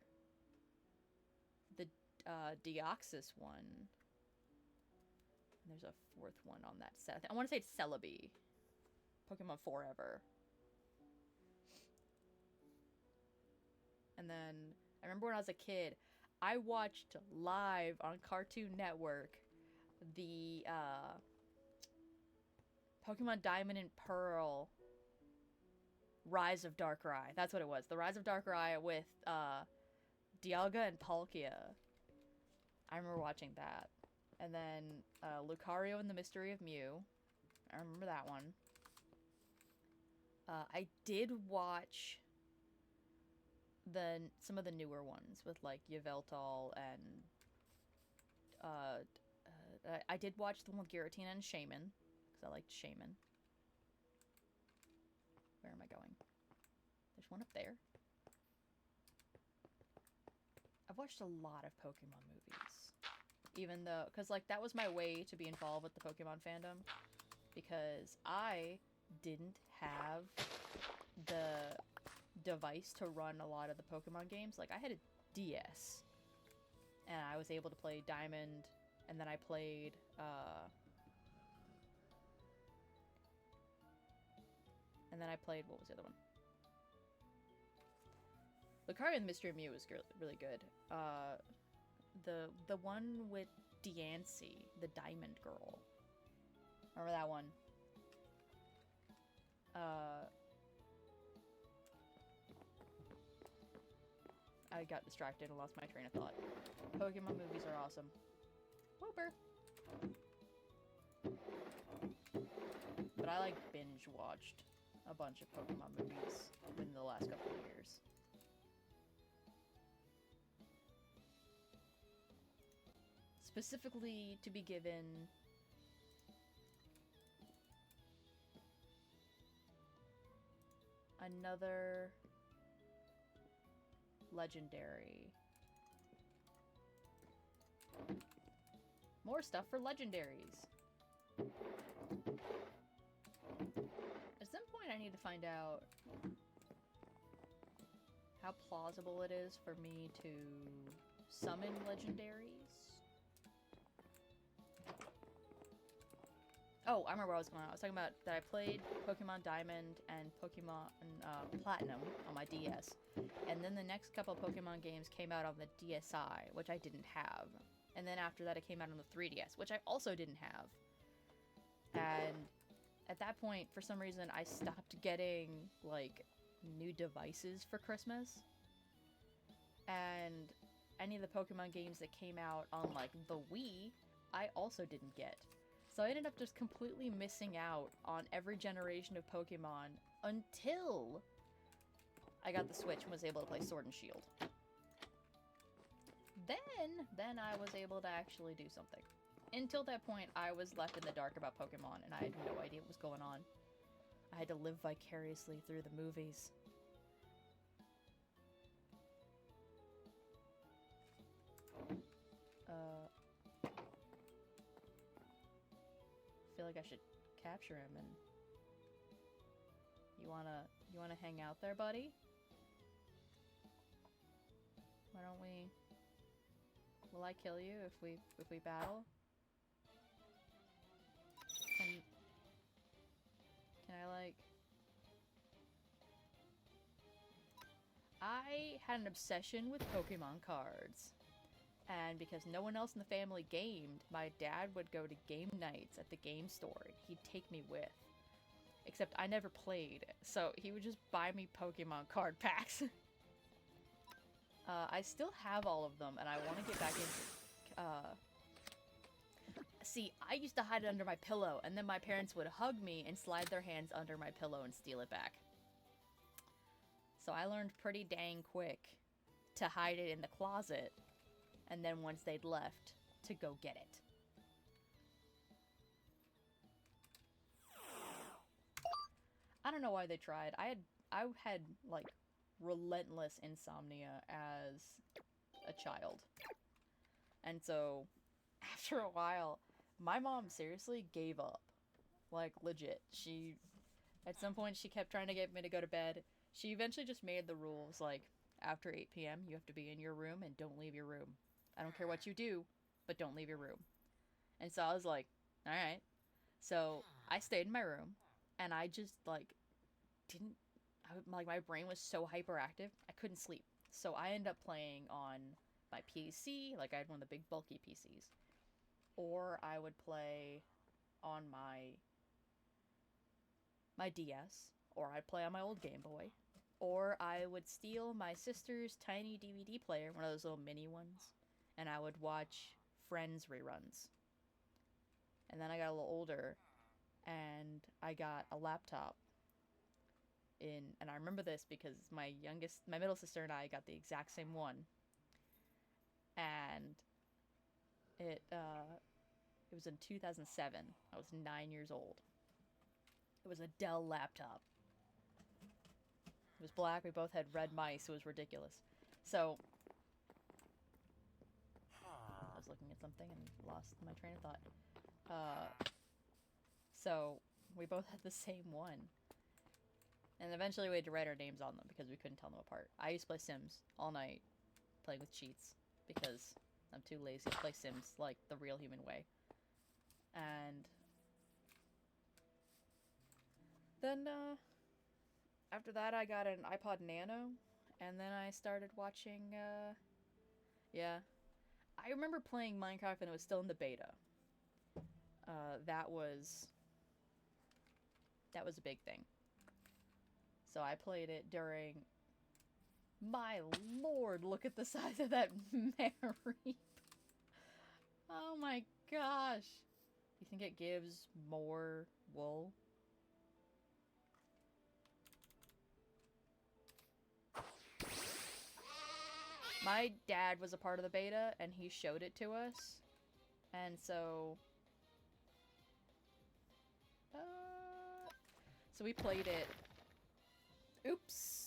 the Deoxys one. And there's a 4th one on that set. I want to say it's Celebi. Pokemon Forever. And then, I remember when I was a kid, I watched live on Cartoon Network the Pokemon Diamond and Pearl Rise of Darkrai. That's what it was. The Rise of Darkrai with Dialga and Palkia. I remember watching that. And then Lucario and the Mystery of Mew. I remember that one. I did watch some of the newer ones with like Yveltal and I did watch the one with Giratina and Shaman because I liked Shaman. Where am I going? There's one up there. I've watched a lot of Pokemon movies. Even though, because like that was my way to be involved with the Pokemon fandom. Because I didn't have the device to run a lot of the Pokemon games. Like I had a DS. And I was able to play Diamond. And then I played, what was the other one? Lucario and the Mystery of Mew was really good. The one with Diancie, the Diamond Girl. Remember that one? I got distracted and lost my train of thought. Pokemon movies are awesome. Whooper! But I like binge watched a bunch of Pokemon movies in the last couple of years. Specifically to be given another legendary. More stuff for legendaries. At some point I need to find out how plausible it is for me to summon legendaries. Oh, I remember what I was going on. I was talking about that I played Pokemon Diamond and Pokemon Platinum on my DS. And then the next couple of Pokemon games came out on the DSi, which I didn't have. And then after that it came out on the 3DS, which I also didn't have. And at that point, for some reason, I stopped getting, like, new devices for Christmas. And any of the Pokemon games that came out on, like, the Wii, I also didn't get. So I ended up just completely missing out on every generation of Pokemon until I got the Switch and was able to play Sword and Shield. Then I was able to actually do something. Until that point, I was left in the dark about Pokemon, and I had no idea what was going on. I had to live vicariously through the movies. I feel like I should capture him and... You wanna hang out there, buddy? Why don't we... Will I kill you if we battle? Can I, like... I had an obsession with Pokemon cards. And because no one else in the family gamed, my dad would go to game nights at the game store. He'd take me with. Except I never played, so he would just buy me Pokemon card packs. I still have all of them, and I want to get back into... See, I used to hide it under my pillow, and then my parents would hug me and slide their hands under my pillow and steal it back. So I learned pretty dang quick to hide it in the closet, and then once they'd left, to go get it. I don't know why they tried. I had like relentless insomnia as a child. And so, after a while, my mom seriously gave up. Like, legit. At some point, she kept trying to get me to go to bed. She eventually just made the rules, like, after 8 p.m., you have to be in your room and don't leave your room. I don't care what you do, but don't leave your room. And so I was like, alright. So, I stayed in my room, and I just, like, didn't... like, my brain was so hyperactive, I couldn't sleep. So I ended up playing on my PC, like, I had one of the big bulky PCs. Or I would play on my DS, or I'd play on my old Game Boy, or I would steal my sister's tiny DVD player, one of those little mini ones, and I would watch Friends reruns. And then I got a little older, and I got a laptop. And I remember this because my middle sister and I got the exact same one, and it was in 2007. I was 9 years old. It was a Dell laptop. It was black. We both had red mice. It was ridiculous. So, I was looking at something and lost my train of thought. So, we both had the same one. And eventually we had to write our names on them because we couldn't tell them apart. I used to play Sims all night, playing with cheats, because I'm too lazy to play Sims like the real human way. And then, after that I got an iPod Nano, and then I started watching, yeah. I remember playing Minecraft and it was still in the beta. That was a big thing. So I played it during... My lord, look at the size of that mare reap. Oh my gosh. You think it gives more wool? My dad was a part of the beta, and he showed it to us. And so... so we played it. Oops.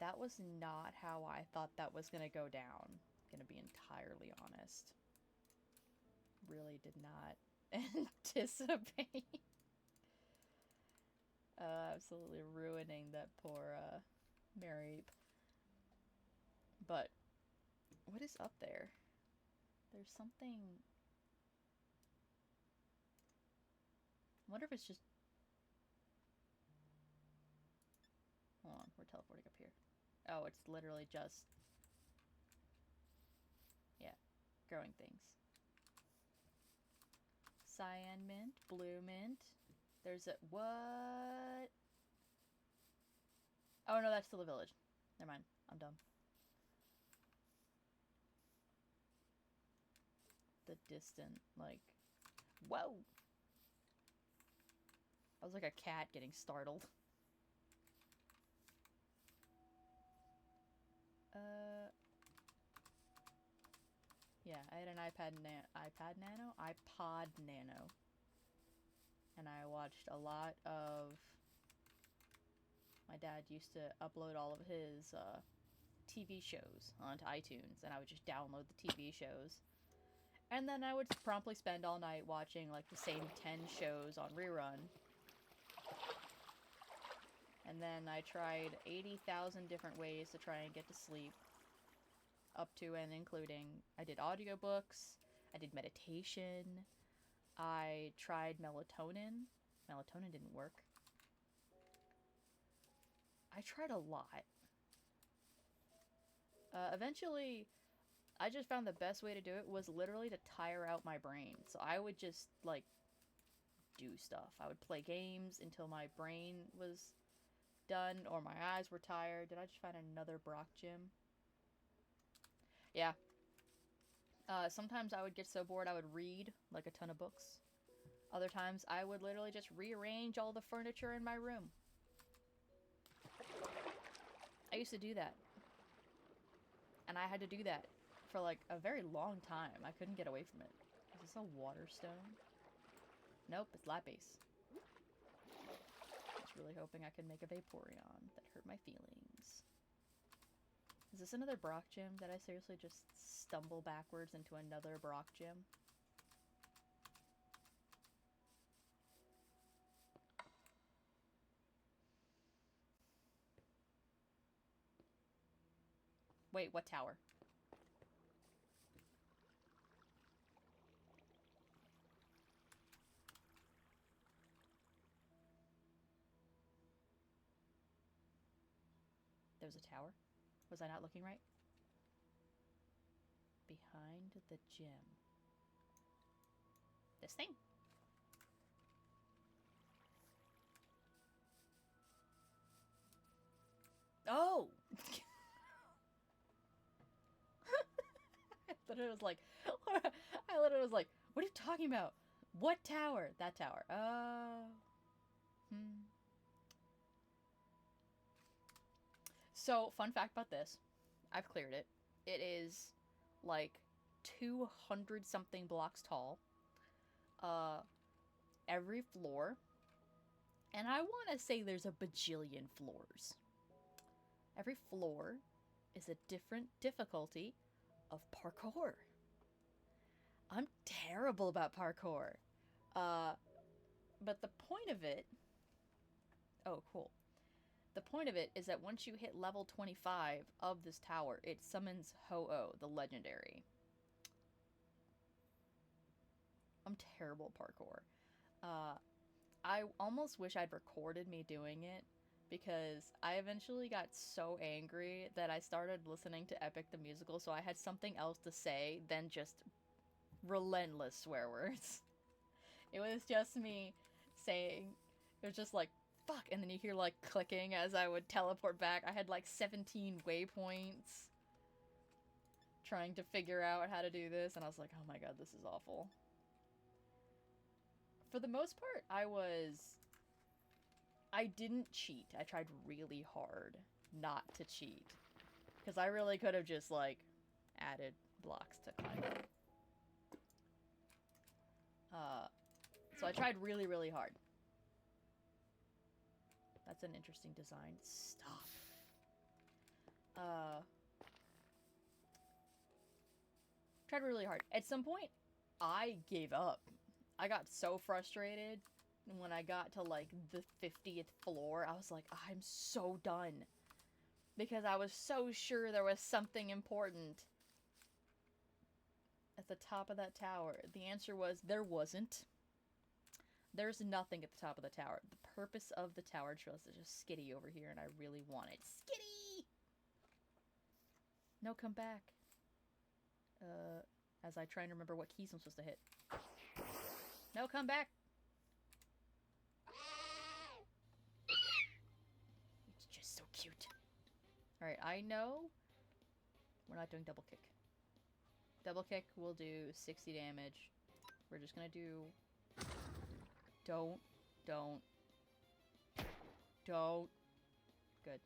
That was not how I thought that was gonna go down. Gonna be entirely honest. Really did not anticipate. Absolutely ruining that poor, Mary. But, what is up there? There's something... I wonder if it's just... Hold on, we're teleporting up here. Oh, it's literally just... yeah, growing things. Cyan mint, blue mint. There's a... what? Oh no, that's still the village. Never mind, I'm dumb. The distant, like... Whoa! I was like a cat getting startled. Yeah, I had an iPod Nano. And I watched a lot of... My dad used to upload all of his, TV shows onto iTunes, and I would just download the TV shows. And then I would promptly spend all night watching, like, the same 10 shows on rerun. And then I tried 80,000 different ways to try and get to sleep. Up to and including, I did audiobooks, I did meditation, I tried melatonin. Melatonin didn't work. I tried a lot. Eventually, I just found the best way to do it was literally to tire out my brain. So I would just, like, do stuff. I would play games until my brain was done or my eyes were tired. Did I just find another Brock gym? Yeah. Sometimes I would get so bored I would read, like, a ton of books. Other times I would literally just rearrange all the furniture in my room. I used to do that. And I had to do that for, like, a very long time. I couldn't get away from it. Is this a water stone? Nope, it's Lapis. I was really hoping I could make a Vaporeon. That hurt my feelings. Is this another Brock gym? Did I seriously just stumble backwards into another Brock gym? Wait, what tower? There's a tower? Was I not looking right? Behind the gym. This thing? Oh! I literally was like, what are you talking about? What tower? That tower. So, fun fact about this. I've cleared it. It is like 200 something blocks tall. Every floor. And I want to say there's a bajillion floors. Every floor is a different difficulty of parkour. I'm terrible about parkour. But the point of it... Oh, cool. The point of it is that once you hit level 25 of this tower, it summons Ho-Oh, the legendary. I'm terrible at parkour. I almost wish I'd recorded me doing it, because I eventually got so angry that I started listening to Epic the Musical, so I had something else to say than just relentless swear words. It was just me saying, it was just like, fuck, and then you hear like clicking as I would teleport back. I had like 17 waypoints trying to figure out how to do this, and I was like, oh my god, this is awful. For the most part, I didn't cheat. I tried really hard not to cheat. Because I really could have just, like, added blocks to climb it. So I tried really, really hard. That's an interesting design. Stop. Tried really hard. At some point, I gave up. I got so frustrated when I got to like the 50th floor. I was like, I'm so done. Because I was so sure there was something important at the top of that tower. The answer was there wasn't. There's nothing at the top of the tower. The purpose of the tower trail is just Skitty over here, and I really want it. Skitty! No, come back. As I try and remember what keys I'm supposed to hit. No, come back! It's just so cute. Alright, I know we're not doing double kick. Double kick will do 60 damage. We're just gonna do... Don't. Good.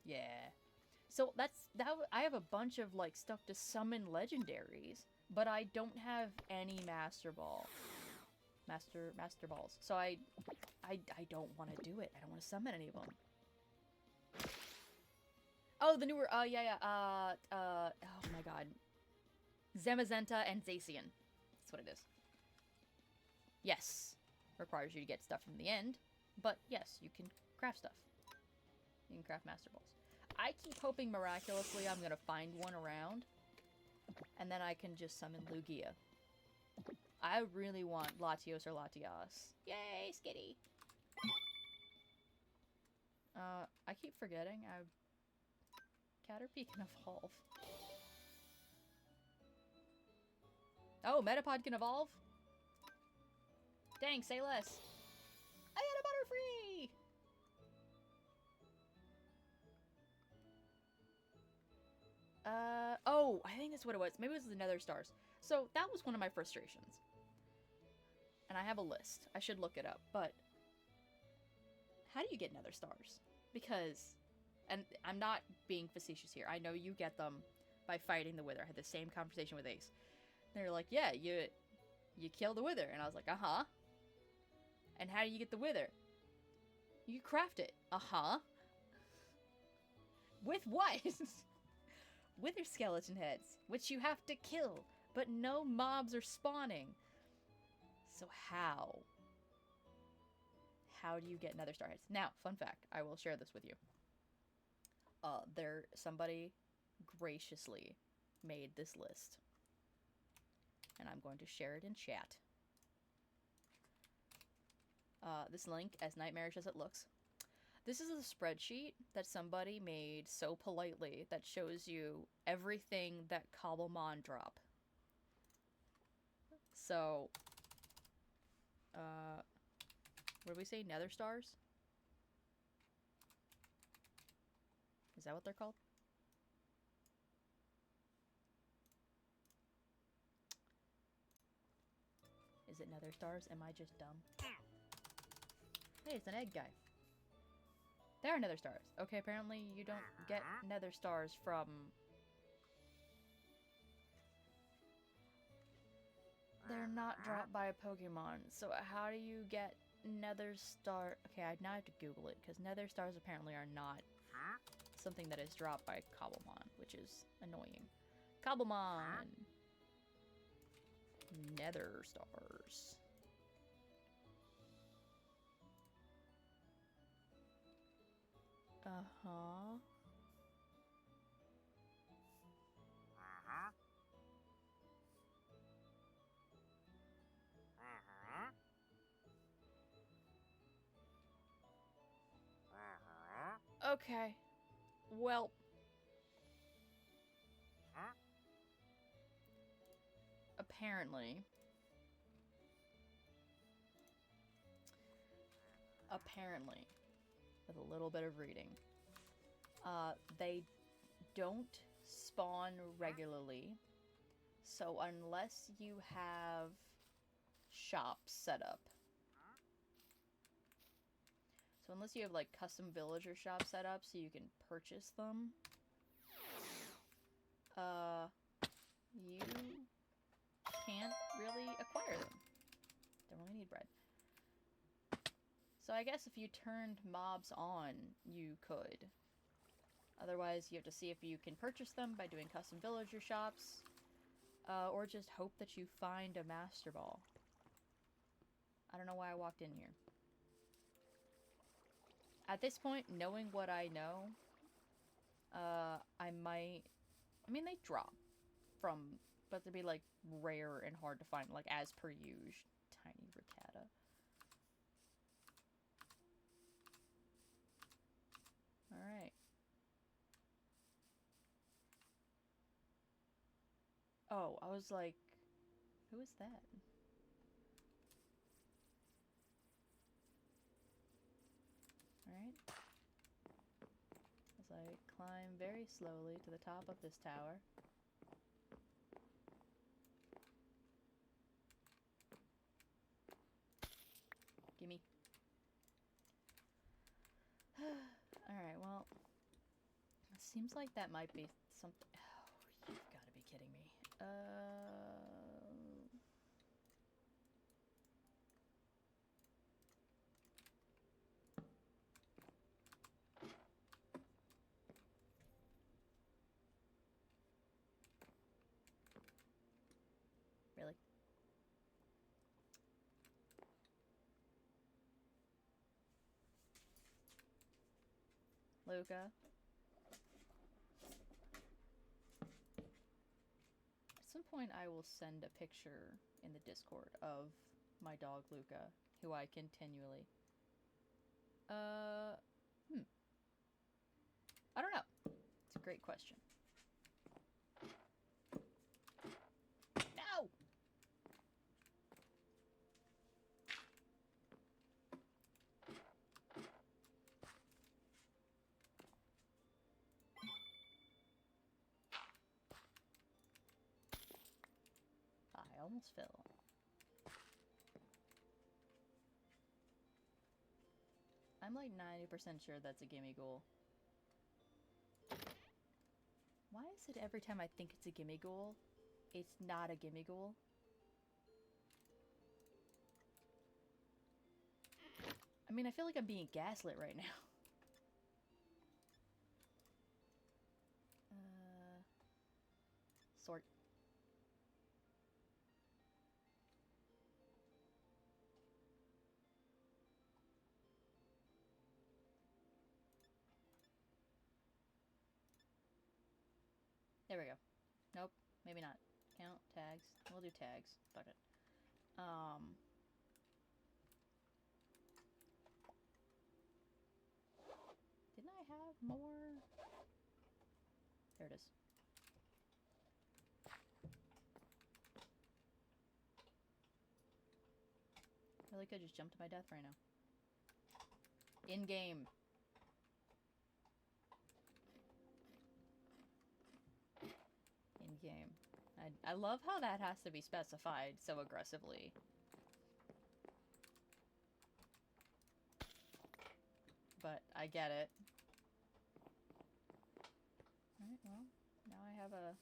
Yeah. So I have a bunch of like stuff to summon legendaries, but I don't have any Master Balls. So I don't want to do it. I don't want to summon any of them. Oh, the newer oh my god. Zamazenta and Zacian. That's what it is. Yes. Requires you to get stuff from the end, but yes, you can craft stuff. You can craft Master Balls. I keep hoping miraculously I'm gonna find one around, and then I can just summon Lugia. I really want Latios or Latias. Yay, Skitty! I keep forgetting. Caterpie can evolve. Oh, Metapod can evolve? Dang, say less. I got a Butterfree! Oh, I think that's what it was. Maybe it was the Nether Stars. So, that was one of my frustrations. And I have a list. I should look it up, but... How do you get Nether Stars? Because... And I'm not being facetious here. I know you get them by fighting the Wither. I had the same conversation with Ace. They're like, yeah, you kill the Wither. And I was like, uh-huh. And how do you get the Wither? You craft it. Uh-huh. With what? Wither skeleton heads, which you have to kill, but no mobs are spawning. So how? How do you get nether star heads? Now, fun fact, I will share this with you. Somebody graciously made this list. And I'm going to share it in chat. This link, as nightmarish as it looks. This is a spreadsheet that somebody made so politely that shows you everything that Cobblemon drop. So, what did we say? Nether stars? Is that what they're called? Is it nether stars? Am I just dumb? Hey, it's an egg guy. There are nether stars. Okay, apparently you don't get nether stars from... They're not dropped by a Pokemon. So how do you get nether star... Okay, I now have to Google it, because nether stars apparently are not something that is dropped by Cobblemon, which is annoying. Cobblemon! Nether stars. Uh-huh. Okay. Well. Apparently, with a little bit of reading, they don't spawn regularly. So unless you have shops set up, so unless you have like custom villager shops set up so you can purchase them, you can't really acquire them. Don't really need bread. So I guess if you turned mobs on, you could. Otherwise, you have to see if you can purchase them by doing custom villager shops, or just hope that you find a Master Ball. I don't know why I walked in here. At this point, knowing what I know, I might... I mean, they drop from... But they'd be, like, rare and hard to find, like, as per usual. Tiny Ricotta. Alright. Oh, I was like, who is that? Alright. As I climb very slowly to the top of this tower. Gimme. Alright, well, it seems like that might be something... Oh, you've got to be kidding me. Really? Luca? At some point I will send a picture in the Discord of my dog Luca, who I continually... I don't know. It's a great question. No! I almost fell. I'm like 90% sure that's a gimme ghoul. Why is it every time I think it's a gimme goal, it's not a gimme goal? I mean, I feel like I'm being gaslit right now. Sort. There we go. Nope, maybe not. Count, tags. We'll do tags. Fuck it. Didn't I have more? There it is. Really could just jump to my death right now. In game. In game. I love how that has to be specified so aggressively. But I get it. Alright, well, now I have a...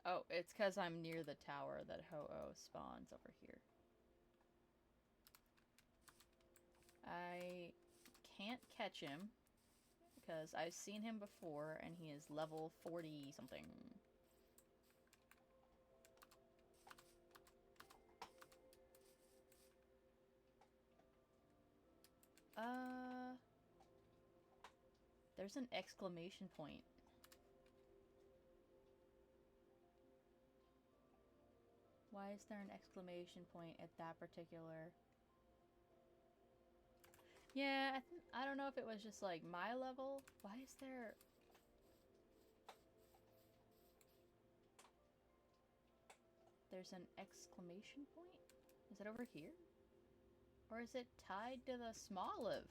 Oh, it's because I'm near the tower that Ho-Oh spawns over here. I can't catch him because I've seen him before and he is level 40 something. There's an exclamation point. Why is there an exclamation point at that particular... Yeah, I don't know if it was just like my level. Why is there... There's an exclamation point? Is it over here? Or is it tied to the smoliv?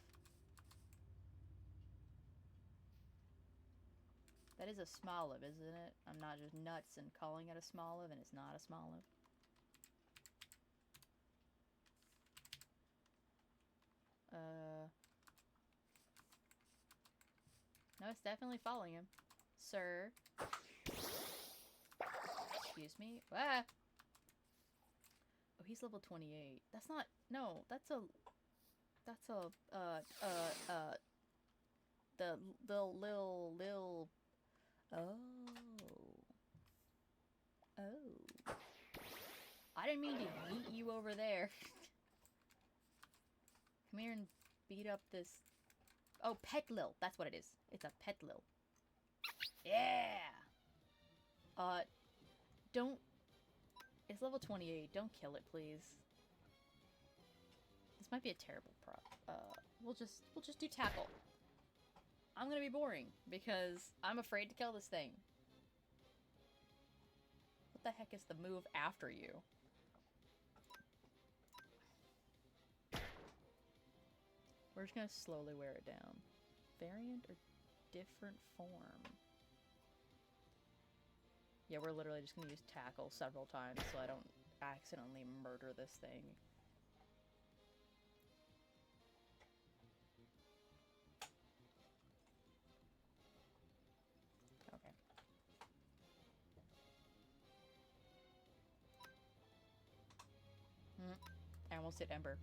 That is a smoliv, isn't it? I'm not just nuts and calling it a smoliv and it's not a smoliv. No, it's definitely following him. Sir. Excuse me. Ah! Oh, he's level 28. That's not... No, that's a... That's a... The lil... Oh. Oh. I didn't mean to yeet you over there. Come here and beat up this... Oh, Petlil. That's what it is. It's a Petlil. Yeah! Don't... It's level 28. Don't kill it, please. This might be a terrible prop. We'll just do tackle. I'm gonna be boring, because I'm afraid to kill this thing. What the heck is the move after you? We're just gonna slowly wear it down. Variant or different form? Yeah, we're literally just gonna use tackle several times so I don't accidentally murder this thing. Okay. I almost hit Ember.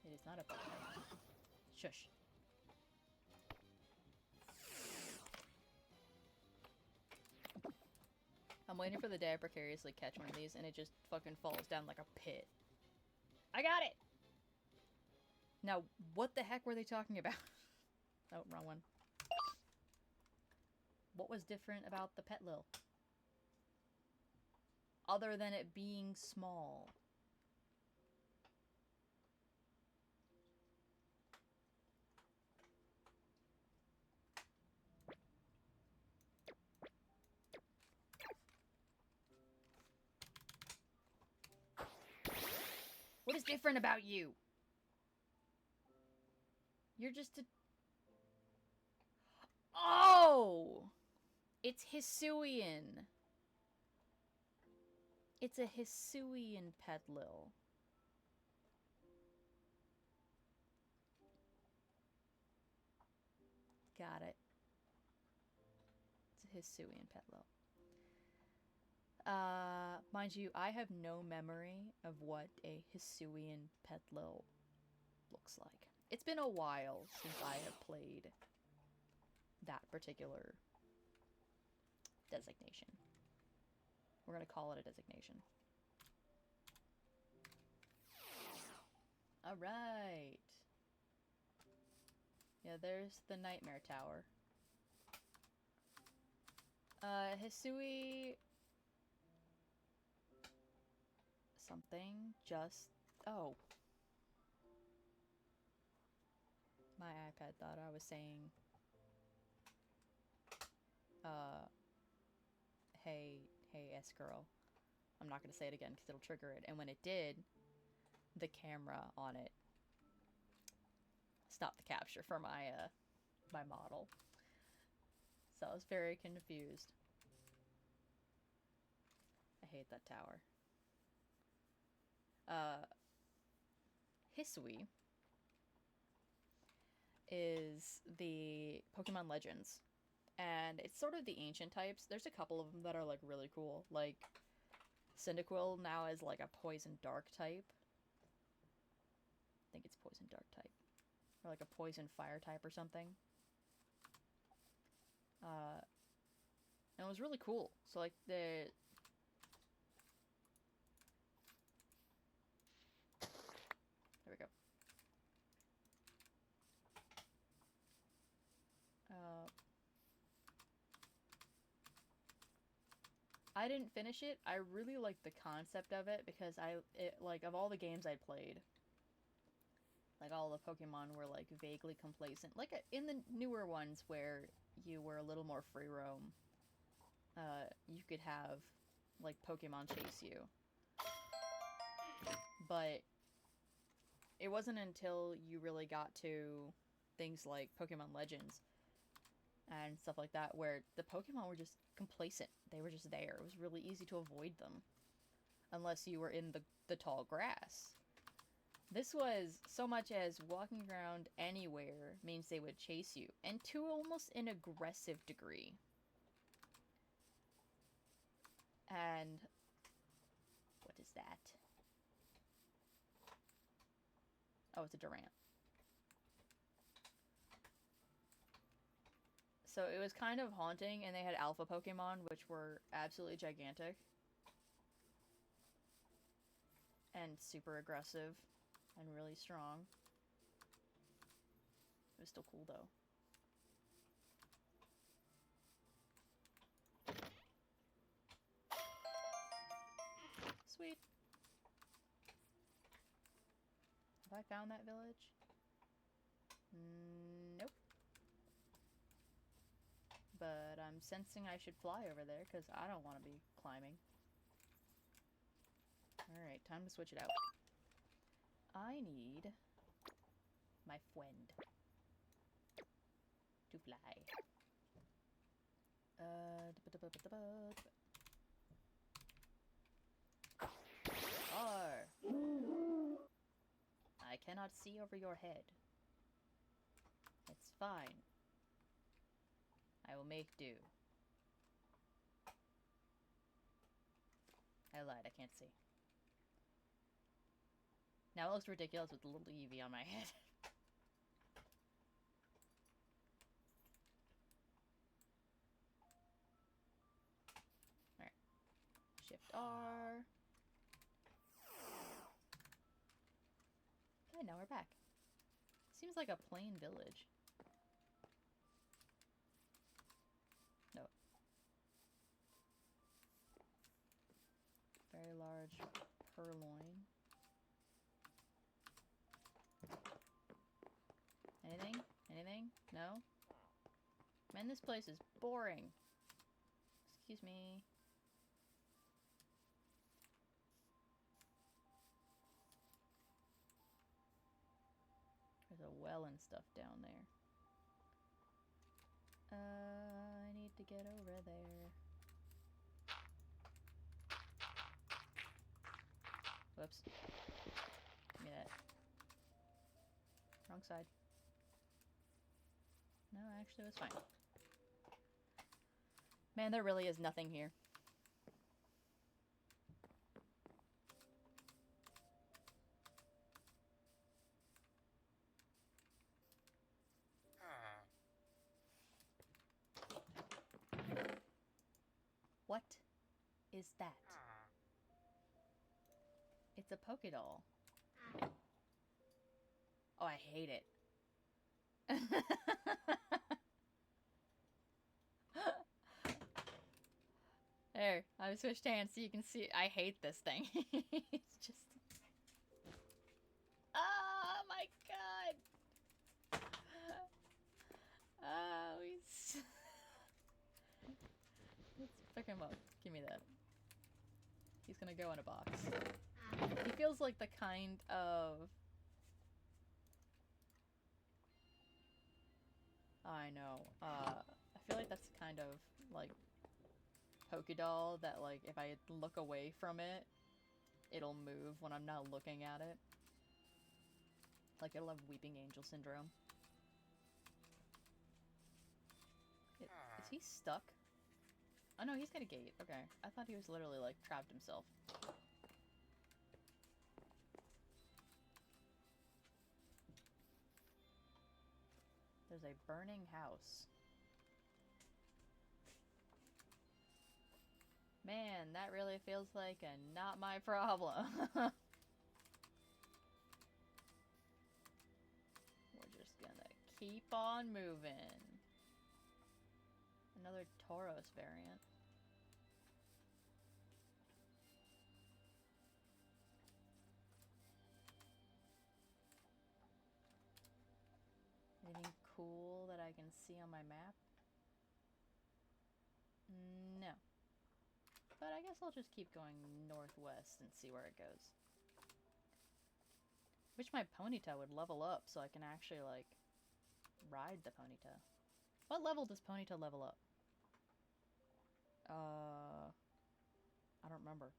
It is not a bug. Shush. I'm waiting for the day I precariously catch one of these and it just fucking falls down like a pit. I got it! Now, what the heck were they talking about? Oh, wrong one. What was different about the Petlil? Other than it being small. What is different about you? You're just a... Oh! It's Hisuian. It's a Hisuian Petlil. Got it. It's a Hisuian Petlil. Mind you, I have no memory of what a Hisuian Petlil looks like. It's been a while since I have played that particular designation. We're gonna call it a designation. Alright. Yeah, there's the Nightmare Tower. Hisui... something just... Oh. My iPad thought I was saying... hey, S-girl. I'm not gonna say it again because it'll trigger it. And when it did, the camera on it stopped the capture for my, my model. So I was very confused. I hate that tower. Hisui is the Pokemon Legends. And it's sort of the ancient types. There's a couple of them that are, like, really cool. Like, Cyndaquil now is, like, a Poison Dark type. I think it's Poison Dark type. Or, like, a Poison Fire type or something. And it was really cool. So, like, There we go. I didn't finish it. I really liked the concept of it because like, of all the games I played, like, all the Pokemon were, like, vaguely complacent. Like, in the newer ones where you were a little more free roam, you could have, like, Pokemon chase you. But it wasn't until you really got to things like Pokemon Legends and stuff like that where the Pokemon were just complacent. They were just there. It was really easy to avoid them unless you were in the tall grass. This was so much as walking around anywhere means they would chase you, and to almost an aggressive degree. And what is that? Oh, it's a Durant. So it was kind of haunting, and they had alpha Pokemon, which were absolutely gigantic. And super aggressive, and really strong. It was still cool, though. Sweet. Have I found that village? Nope. But I'm sensing I should fly over there, because I don't want to be climbing. Alright, time to switch it out. I need my friend to fly. I cannot see over your head. It's fine. I will make do. I lied, I can't see. Now it looks ridiculous with the little Eevee on my head. Alright. Shift R. Okay, now we're back. Seems like a plain village. No. Very large purloin. Anything? Anything? No? Man, this place is boring. Excuse me. There's a well and stuff down there. I need to get over there. Whoops. Give me that. Wrong side. No, actually, it was fine. Man, there really is nothing here. What is that? It's a Pokédoll. Oh, I hate it. There, I switched hands so you can see. I hate this thing. It's just... Oh my god! Oh, he's... Let's pick him up. Give me that. He's gonna go in a box. He feels like the kind of... I know. I feel like that's the kind of, like, Pokédoll that, like, if I look away from it, it'll move when I'm not looking at it. Like, it'll have Weeping Angel Syndrome. Is he stuck? Oh no, he's got a gate. Okay. I thought he was literally, like, trapped himself. There's a burning house. Man, that really feels like a not my problem. We're just gonna keep on moving. Another Tauros variant. Anything cool that I can see on my map? No. But I guess I'll just keep going northwest and see where it goes. Wish my Ponyta would level up so I can actually, like, ride the Ponyta. What level does Ponyta level up? I don't remember.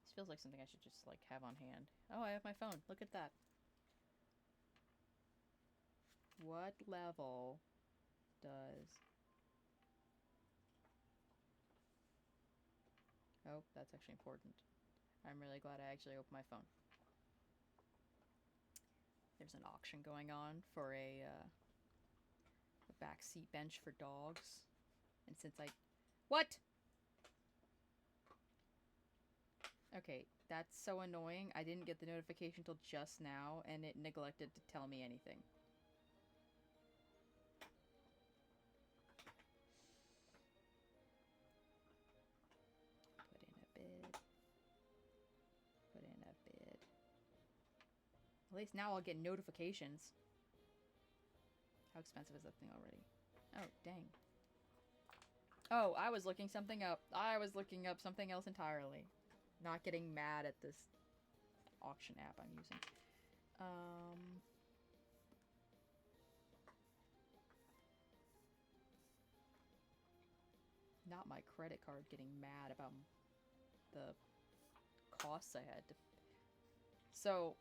This feels like something I should just, like, have on hand. Oh, I have my phone. Look at that. What level does... Oh, that's actually important. I'm really glad I actually opened my phone. There's an auction going on for a backseat bench for dogs. And since I... What?! Okay, that's so annoying. I didn't get the notification till just now, and it neglected to tell me anything. Put in a bid. Put in a bid. At least now I'll get notifications. How expensive is that thing already? Oh, dang. Oh, I was looking something up. I was looking up something else entirely. Not getting mad at this auction app I'm using. Not my credit card getting mad about the costs I had to... So,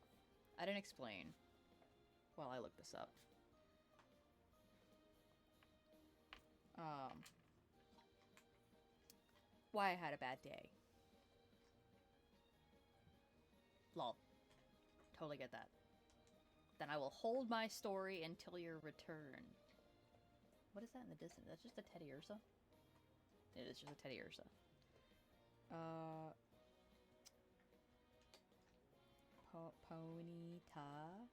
I didn't explain while I looked this up. Why I had a bad day. Lol. Totally get that. Then I will hold my story until your return. What is that in the distance? That's just a Teddy Ursa? It is just a Teddy Ursa. Ponyta.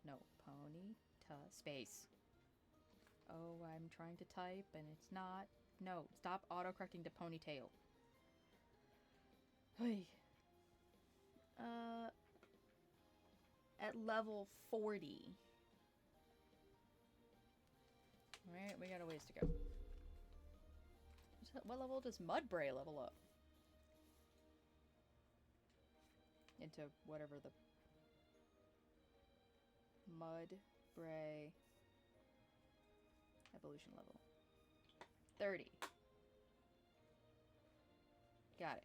No, Ponyta. Space. Oh, I'm trying to type and it's not. No, stop autocorrecting to ponytail. Hey. At level 40. Alright, we got a ways to go. What level does Mudbray level up? Into whatever the... Mudbray... Evolution level. 30. Got it.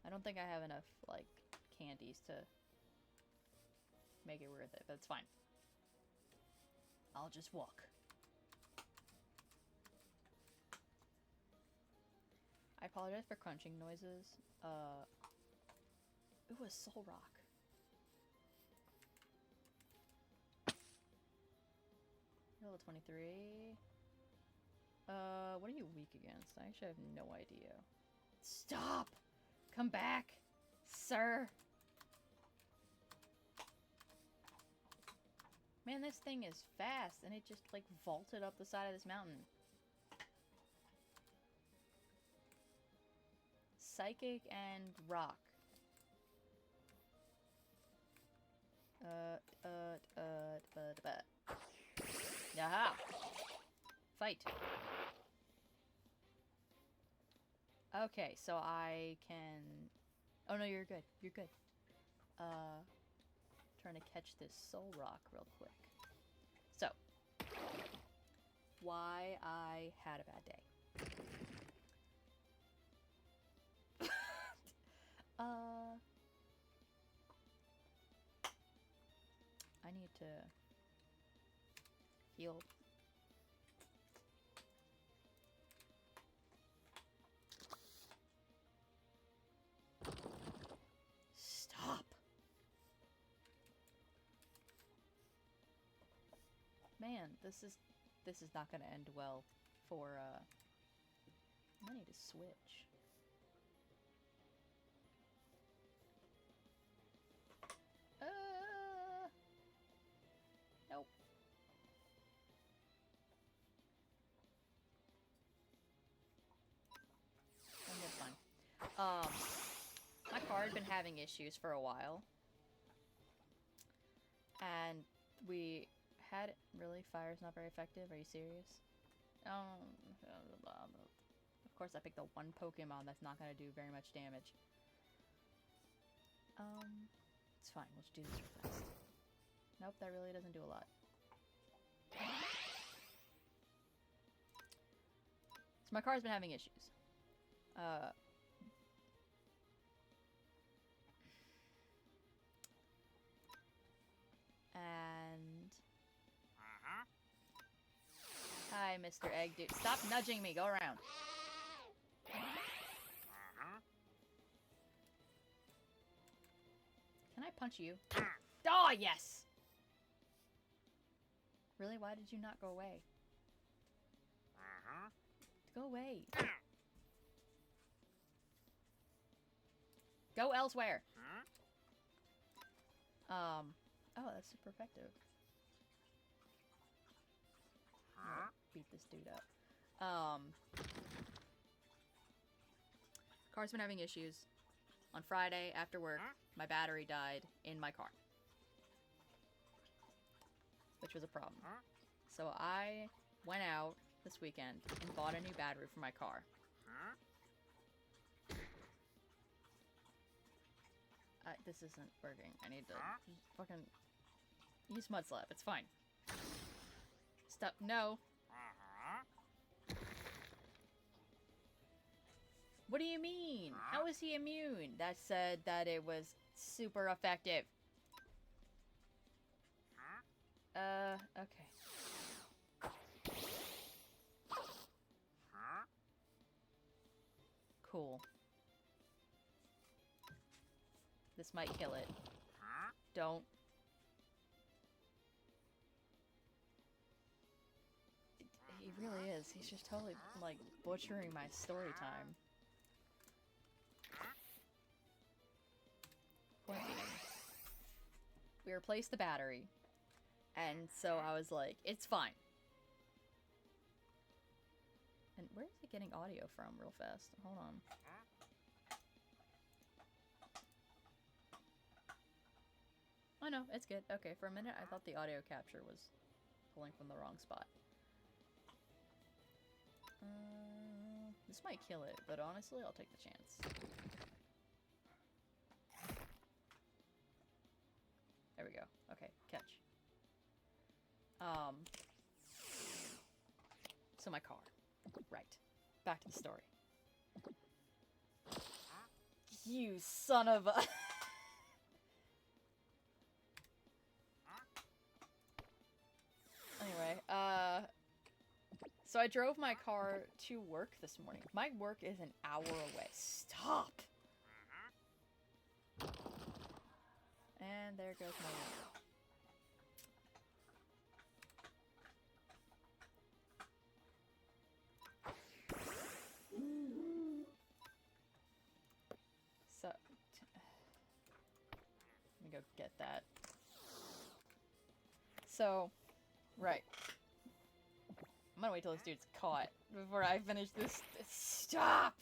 I don't think I have enough, like, candies to make it worth it, but it's fine. I'll just walk. I apologize for crunching noises. It was Soul Rock. Level 23. What are you weak against? I actually have no idea. Stop! Come back, sir! Man, this thing is fast, and it just, like, vaulted up the side of this mountain. Psychic and rock. Yaha! Fight. Okay, so I can... Oh no, you're good. You're good. Trying to catch this soul rock real quick. So, why I had a bad day. I need to heal. Stop. Man, this is not gonna end well for I need to switch. Nope. That's fine. My car had been having issues for a while. And we had... Really? Fire's not very effective? Are you serious? Of course I picked the one Pokemon that's not gonna do very much damage. It's fine. We'll just do this real fast. Nope, that really doesn't do a lot. So my car's been having issues. And... Hi, Mr. Egg Dude. Stop nudging me. Go around. Can I punch you? Oh, yes! Really? Why did you not go away? Go away. Go elsewhere. Oh, that's super effective. I'll beat this dude up. Car's been having issues. On Friday, after work, my battery died in my car. Which was a problem. So I went out this weekend and bought a new battery for my car. This isn't working. I need to fucking use Mud Slap. It's fine. Stop. No. What do you mean? How is he immune? That said that it was super effective. Okay. Cool. This might kill it. Don't. He really is. He's just totally, like, butchering my story time. Point being, we replaced the battery, and so I was like, it's fine. And where is it getting audio from real fast? Hold on. Oh no, it's good. Okay, for a minute I thought the audio capture was pulling from the wrong spot. This might kill it, but honestly, I'll take the chance. There we go. Okay, catch. So my car. Right. Back to the story. You son of a... Anyway, so I drove my car to work this morning. My work is an hour away. Stop! And there goes my window. So, let me go get that. So, right. I'm gonna wait till this dude's caught before I finish this. Stop!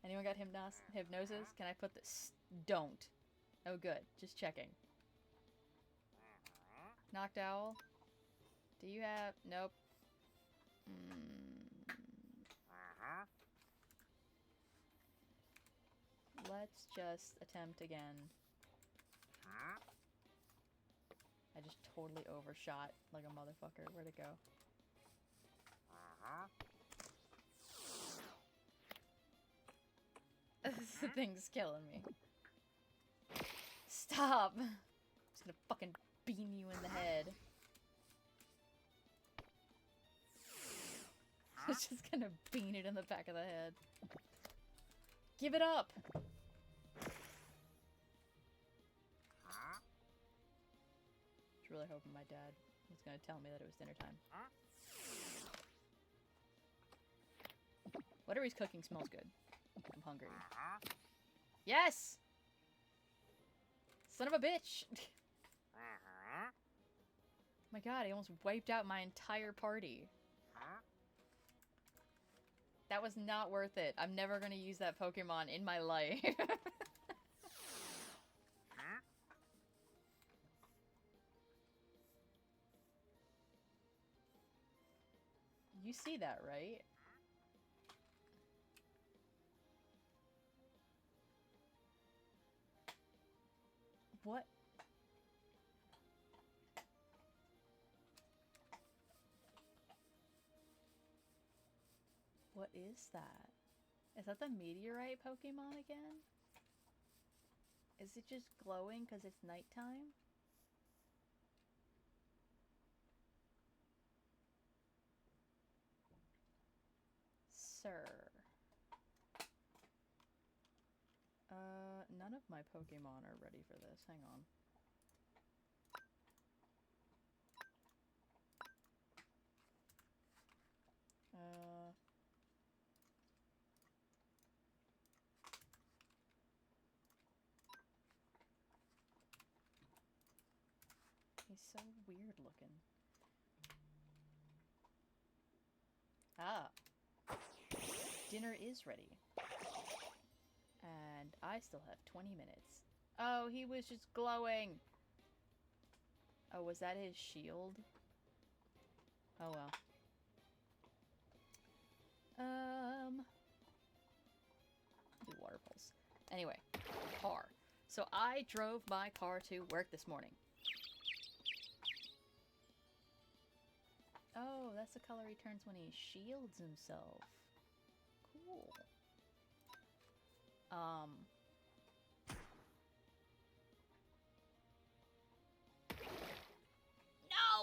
Anyone got hypnosis? Can I put this? Don't. Oh, good. Just checking. Knocked owl? Do you have... Nope. Let's just attempt again. I just totally overshot like a motherfucker. Where'd it go? This thing's killing me. Stop! I'm just gonna fucking beam you in the head. I'm just gonna bean it in the back of the head. Give it up! I was really hoping my dad was gonna tell me that it was dinner time. Whatever he's cooking smells good. I'm hungry. Yes! Son of a bitch! My god, I almost wiped out my entire party. That was not worth it. I'm never gonna use that Pokemon in my life. You see that, right? What? What is that? Is that the meteorite Pokemon again? Is it just glowing because it's nighttime? Sir. None of my Pokemon are ready for this. Hang on. He's so weird looking. Ah. Dinner is ready. And I still have 20 minutes. Oh, he was just glowing. Oh, was that his shield? Oh well. Do water pulse. Anyway, car. So I drove my car to work this morning. Oh, that's the color he turns when he shields himself. Cool. No,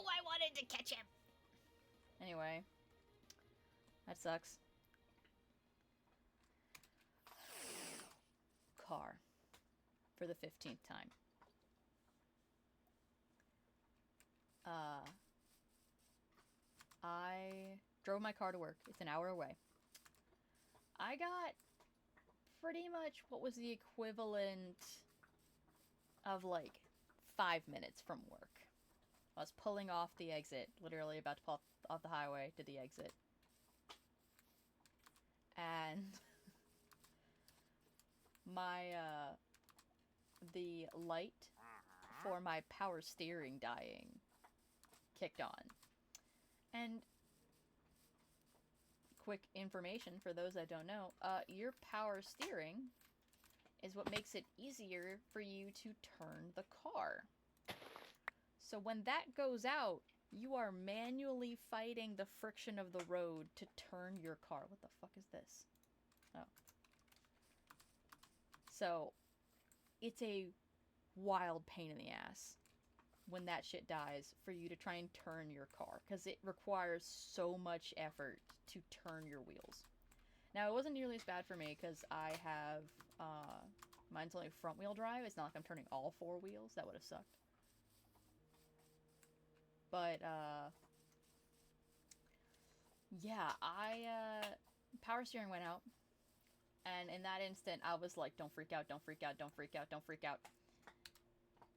I wanted to catch him. Anyway, that sucks. Car. For the 15th time. I drove my car to work. It's an hour away. I got pretty much what was the equivalent of like 5 minutes from work. I was pulling off the exit, literally about to pull off the highway to the exit. And my, the light for my power steering dying kicked on. And quick information for those that don't know, your power steering is what makes it easier for you to turn the car. So when that goes out, You are manually fighting the friction of the road to turn your car. What the fuck is this? Oh. So, it's a wild pain in the ass when that shit dies for you to try and turn your car, because it requires so much effort to turn your wheels. Now, it wasn't nearly as bad for me because I have, mine's only front wheel drive. It's not like I'm turning all four wheels. That would have sucked. But, yeah, power steering went out. And in that instant, I was like, don't freak out, don't freak out, don't freak out, don't freak out.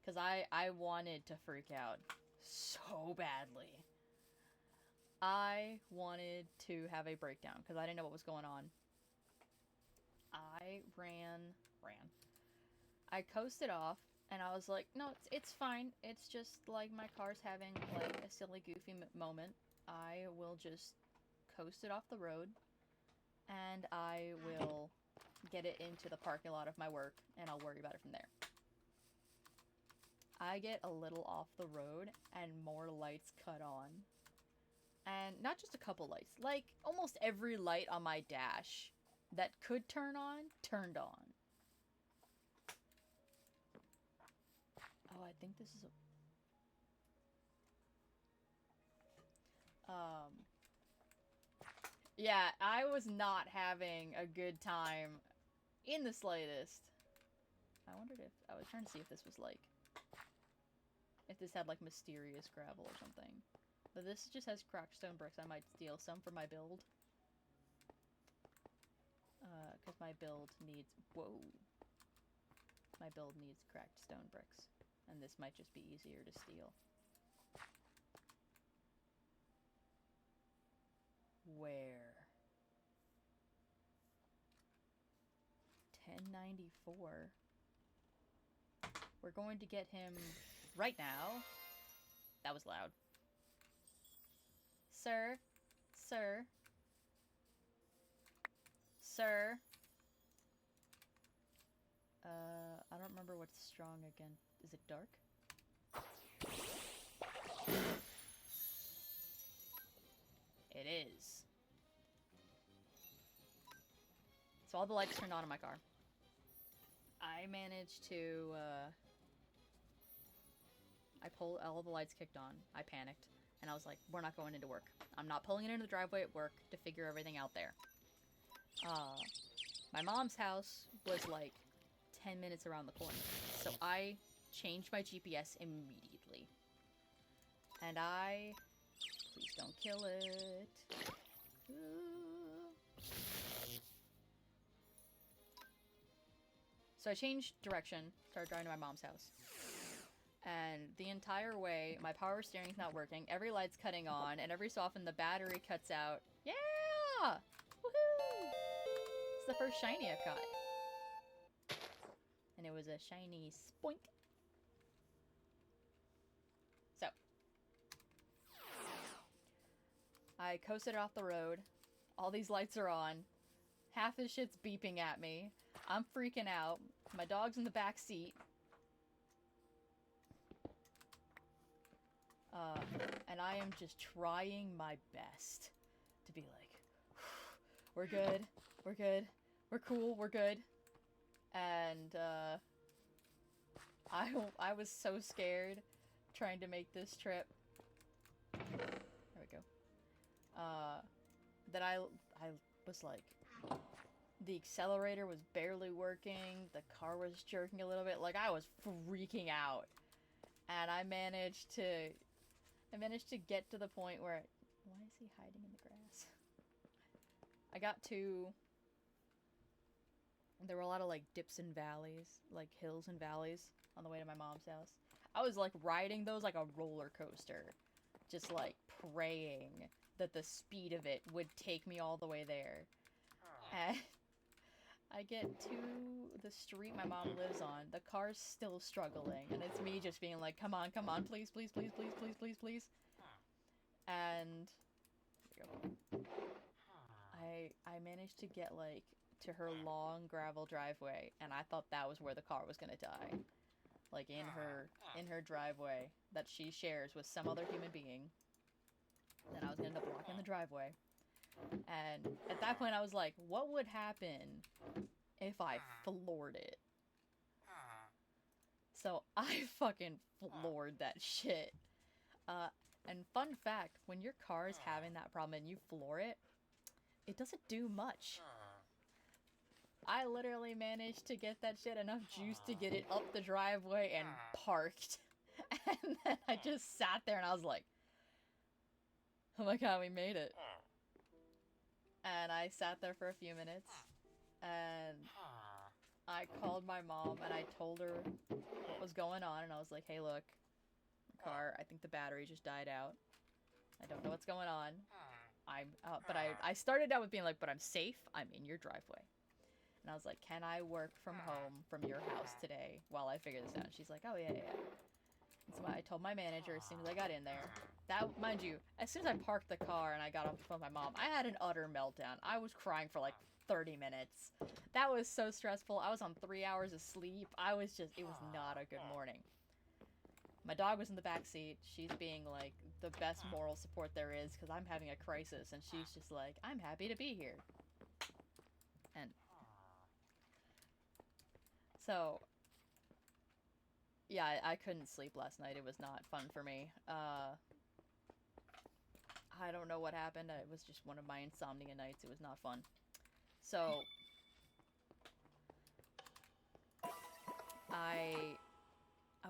Because I wanted to freak out so badly. I wanted to have a breakdown because I didn't know what was going on. I ran. I coasted off, and I was like, no, it's fine. It's just like my car's having like a silly, goofy moment. I will just coast it off the road, and I will get it into the parking lot of my work, and I'll worry about it from there. I get a little off the road, and more lights cut on. And not just a couple lights, like almost every light on my dash that could turn on, turned on. Oh, I think this is a... Yeah, I was not having a good time in the slightest. I wondered if... I was trying to see if this was like... if this had like mysterious gravel or something. But this just has cracked stone bricks. I might steal some for my build. Because my build needs... Whoa. My build needs cracked stone bricks. And this might just be easier to steal. Where? 1094. We're going to get him right now. That was loud. Sir? Sir? Sir? I don't remember what's strong again. Is it dark? It is. So all the lights turned on in my car. I managed to, I pulled, all the lights kicked on. I panicked. And I was like, we're not going into work. I'm not pulling it into the driveway at work to figure everything out there. My mom's house was like 10 minutes around the corner. So I changed my GPS immediately. And I... Please don't kill it. So I changed direction, started driving to my mom's house. And the entire way, my power steering's not working, every light's cutting on, and every so often the battery cuts out. Yeah! Woohoo! It's the first shiny I've caught. And it was a shiny spoink. So. I coasted off the road. All these lights are on. Half this shit's beeping at me. I'm freaking out. My dog's in the back seat. And I am just trying my best to be like, we're good, we're good, we're cool, we're good. And, I was so scared trying to make this trip. There we go. That I was like, the accelerator was barely working, the car was jerking a little bit, like I was freaking out. And I managed to get to the point where... Why is he hiding in the grass? I got to... There were a lot of, like, dips and valleys. Like, hills and valleys on the way to my mom's house. I was, like, riding those like a roller coaster. Just, like, praying that the speed of it would take me all the way there. And... I get to the street my mom lives on. The car's still struggling. And it's me just being like, come on, please, please, please, please, please, please, please. And I managed to get, like, to her long gravel driveway. And I thought that was where the car was gonna die. Like, in her driveway that she shares with some other human being. Then I was gonna end up blocking the driveway. And at that point I was like, what would happen if I floored it? So I fucking floored that shit. And fun fact, when your car is having that problem and you floor it, it doesn't do much. I literally managed to get that shit enough juice to get it up the driveway and parked. And then I just sat there and I was like, oh my god, we made it. And I sat there for a few minutes and I called my mom and I told her what was going on, and I was like, hey look, the car, I think the battery just died out. I don't know what's going on. But I started out with being like, but I'm safe, I'm in your driveway. And I was like, can I work from home from your house today while I figure this out? And she's like, oh yeah. And so I told my manager as soon as I got in there. That, mind you, as soon as I parked the car and I got off the phone with my mom, I had an utter meltdown. I was crying for like 30 minutes. That was so stressful. I was on 3 hours of sleep. It was not a good morning. My dog was in the back seat. She's being like the best moral support there is because I'm having a crisis, and she's just like, I'm happy to be here. And so, yeah, I couldn't sleep last night. It was not fun for me. I don't know what happened. It was just one of my insomnia nights. It was not fun. So, I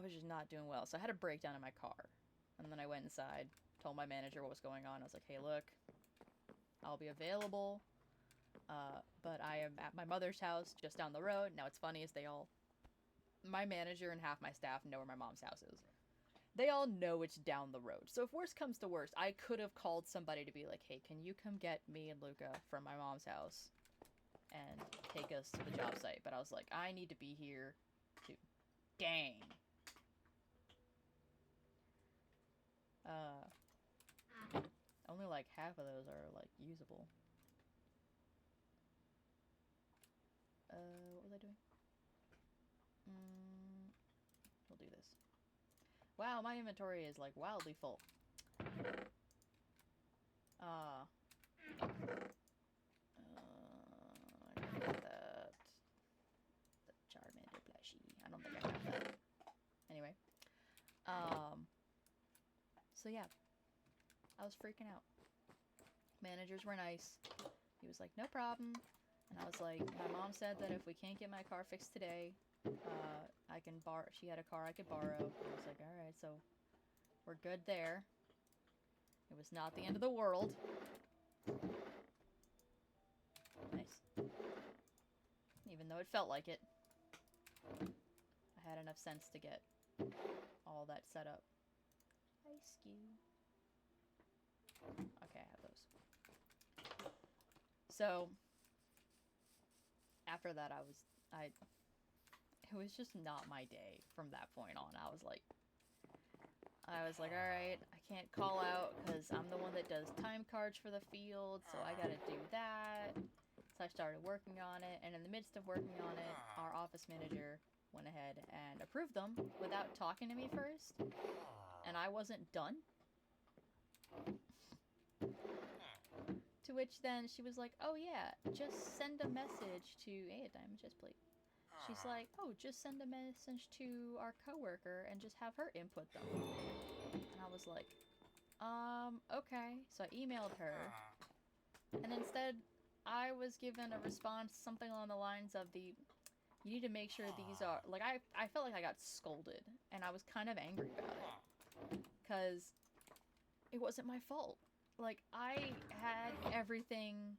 was just not doing well. So I had a breakdown in my car. And then I went inside, told my manager what was going on. I was like, hey, look, I'll be available. But I am at my mother's house just down the road. Now, what's funny is my manager and half my staff know where my mom's house is. They all know it's down the road. So if worst comes to worst, I could have called somebody to be like, hey, can you come get me and Luca from my mom's house and take us to the job site? But I was like, I need to be here too. Dang. Only like half of those are like usable. What was I doing? We'll do this. Wow, my inventory is like wildly full. I got that. The Charmander plushie. I don't think I got that. Anyway. So yeah. I was freaking out. Managers were nice. He was like, no problem. And I was like, my mom said that if we can't get my car fixed today, I can borrow. She had a car I could borrow. And I was like, all right, so we're good there. It was not the end of the world. Nice. Even though it felt like it. I had enough sense to get all that set up. Ice cube. Okay, I have those. So, after that, it was just not my day from that point on. I was like, alright, I can't call out because I'm the one that does time cards for the field, so I gotta do that. So I started working on it, and in the midst of working on it, our office manager went ahead and approved them without talking to me first, and I wasn't done. To which then she was like, oh yeah, just send a message to, hey, a diamond chest plate. She's like, oh, just send a message to our coworker and just have her input them. And I was like, okay. So I emailed her, and instead I was given a response something along the lines of you need to make sure these are, like, I felt like I got scolded, and I was kind of angry about it, because it wasn't my fault. Like, I had everything.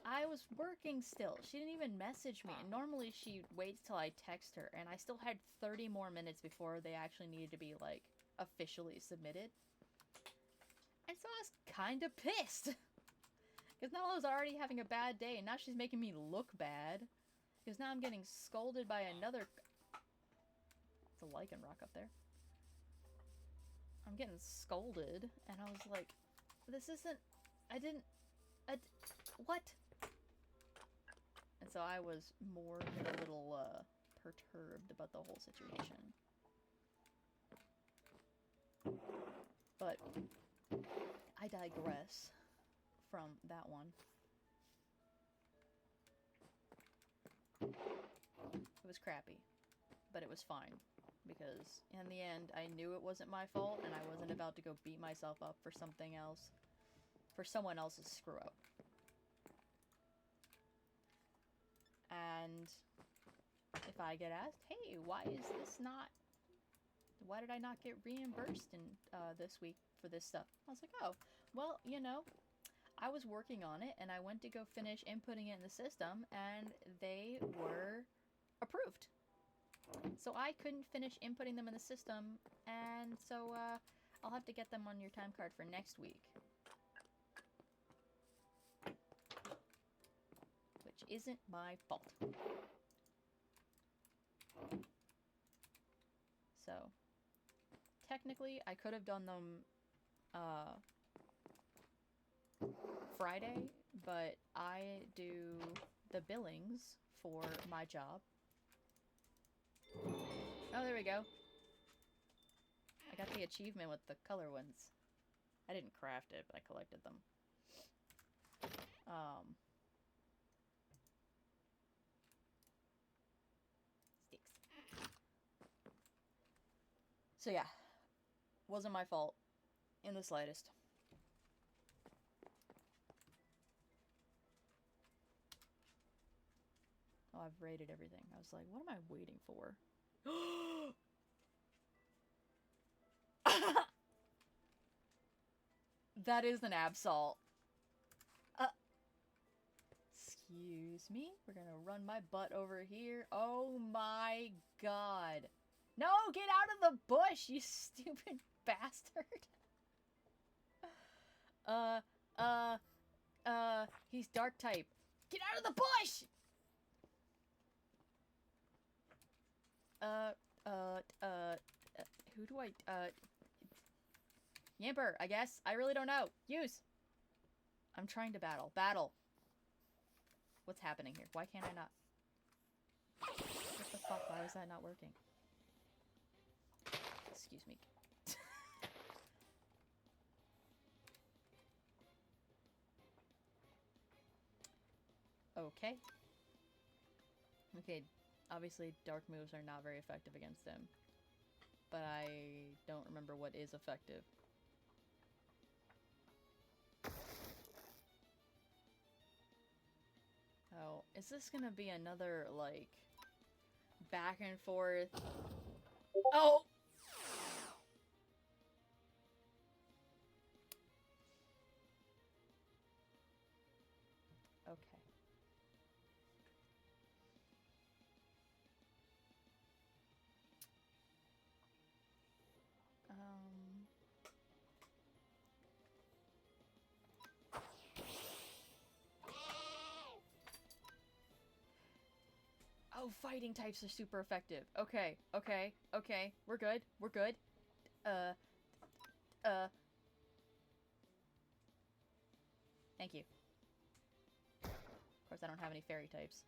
I was working still. She didn't even message me. Normally she waits till I text her, and I still had 30 more minutes before they actually needed to be, like, officially submitted. And so I was kind of pissed. Because now I was already having a bad day, and now she's making me look bad. Because now I'm getting scolded by another... It's a lichen rock up there. I'm getting scolded, and I was like, this isn't... what? And so I was more than a little, perturbed about the whole situation. But I digress from that one. It was crappy, but it was fine, because in the end, I knew it wasn't my fault, and I wasn't about to go beat myself up for something else, for someone else's screw-up. And if I get asked, hey, why did I not get reimbursed in this week for this stuff? I was like, oh, well, you know, I was working on it, and I went to go finish inputting it in the system, and they were approved. So I couldn't finish inputting them in the system, and so I'll have to get them on your time card for next week. Which isn't my fault. So, technically, I could have done them Friday, but I do the billings for my job. Oh, there we go. I got the achievement with the color ones. I didn't craft it, but I collected them. Sticks. So yeah, wasn't my fault in the slightest. Oh, I've rated everything. I was like, what am I waiting for? That is an absol. Excuse me. We're gonna run my butt over here. Oh my god. No, get out of the bush, you stupid bastard. He's dark type. Get out of the bush! Who do I, Yamper, I guess. I really don't know. Use. I'm trying to battle. Battle. What's happening here? Why can't I not? What the fuck? Why is that not working? Excuse me. Okay. Okay, obviously dark moves are not very effective against him. But I don't remember what is effective. Oh, is this gonna be another, like, back and forth? Oh! Okay. Oh, fighting types are super effective. Okay, okay, okay. We're good. We're good. Thank you. Of course, I don't have any fairy types.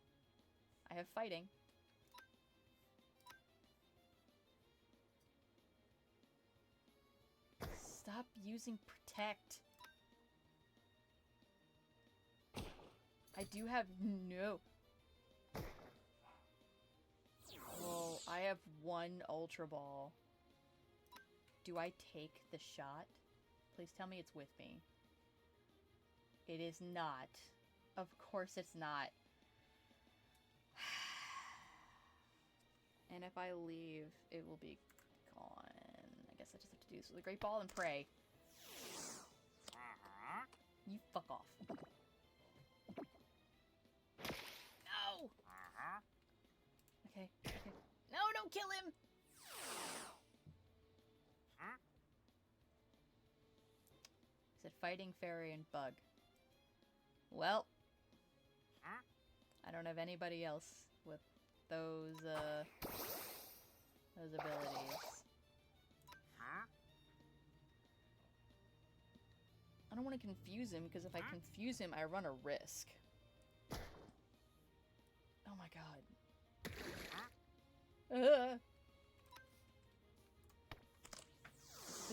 I have fighting. Stop using protect. I do have no. Well, I have one Ultra Ball. Do I take the shot? Please tell me it's with me. It is not. Of course it's not. And if I leave, it will be gone. I guess I just have to do this with a Great Ball and pray. You fuck off. No! Okay, okay. No, don't kill him! He said fighting, fairy, and bug. Well, I don't have anybody else with those abilities. I don't want to confuse him, because if I confuse him, I run a risk. Oh my god.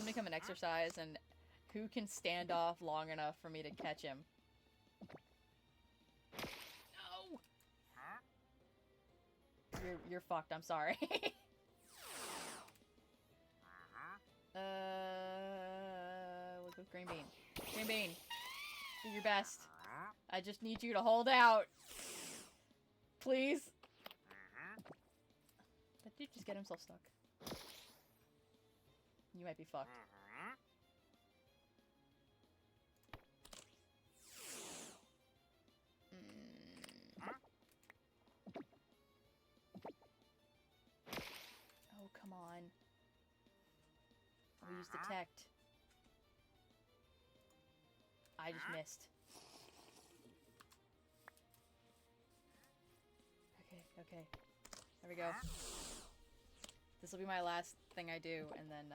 gonna become an exercise, and who can stand off long enough for me to catch him? No! You're fucked, I'm sorry. Look with Green Bean. Green Bean, do your best. I just need you to hold out. Please. That dude just get himself stuck. You might be fucked. Oh, come on. We use detect. I just missed. Okay. There we go. This will be my last thing I do, and then,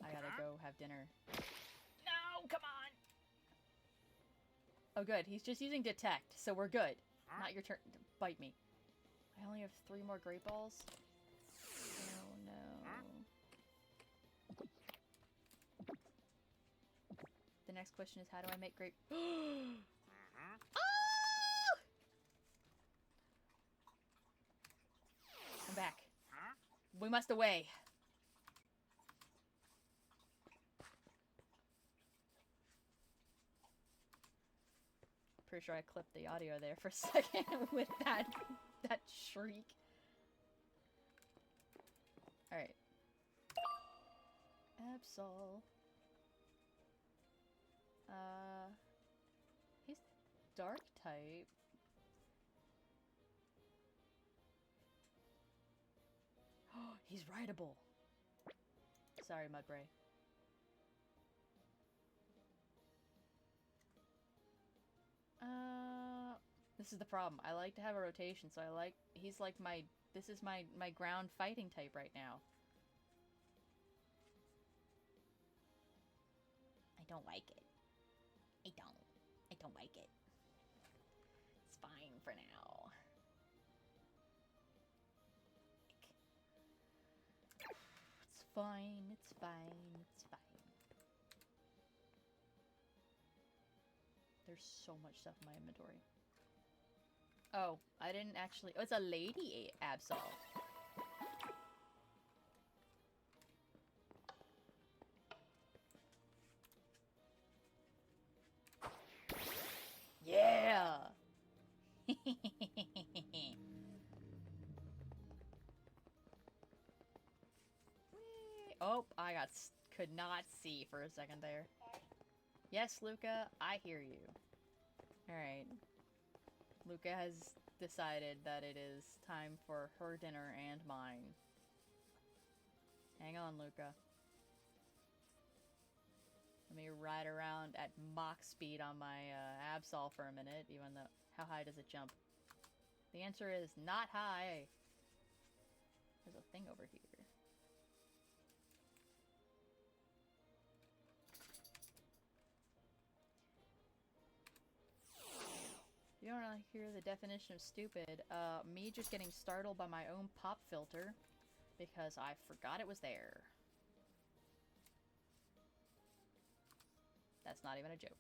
I gotta go have dinner. No, come on! Oh, good. He's just using detect, so we're good. Not your turn to bite me. I only have 3 more great balls. Oh, no. The next question is, how do I make great... I'm back. We must away. Pretty sure I clipped the audio there for a second with that shriek. Alright. Absol. He's dark type. He's rideable. Sorry, Mudbray. This is the problem. I like to have a rotation, so he's like this is my ground fighting type right now. I don't like it. I don't like it. It's fine for now. It's fine, it's fine, it's fine. There's so much stuff in my inventory. Oh, I didn't actually... Oh, it's a lady Absol. Yeah! Oh, could not see for a second there. Yes, Luca, I hear you. Alright. Luca has decided that it is time for her dinner and mine. Hang on, Luca. Let me ride around at Mach speed on my Absol for a minute, even though... How high does it jump? The answer is not high. There's a thing over here. You don't really hear the definition of stupid. Me just getting startled by my own pop filter because I forgot it was there. That's not even a joke.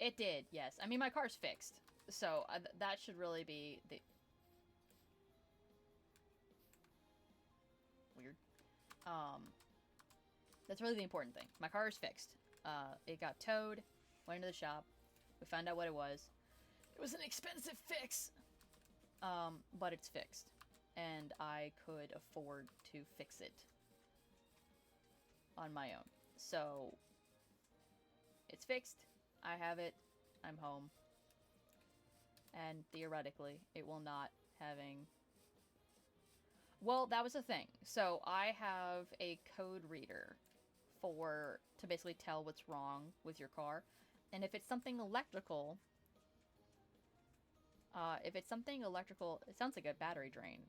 It did, yes. I mean, my car's fixed, so that should really be the... Weird. That's really the important thing. My car is fixed. It got towed, went into the shop. We found out what it was. It was an expensive fix! But it's fixed. And I could afford to fix it on my own. So, it's fixed. I have it. I'm home. And theoretically, it will not having... Well, that was the thing. So, I have a code reader to basically tell what's wrong with your car. And if it's something electrical, it sounds like a battery drain,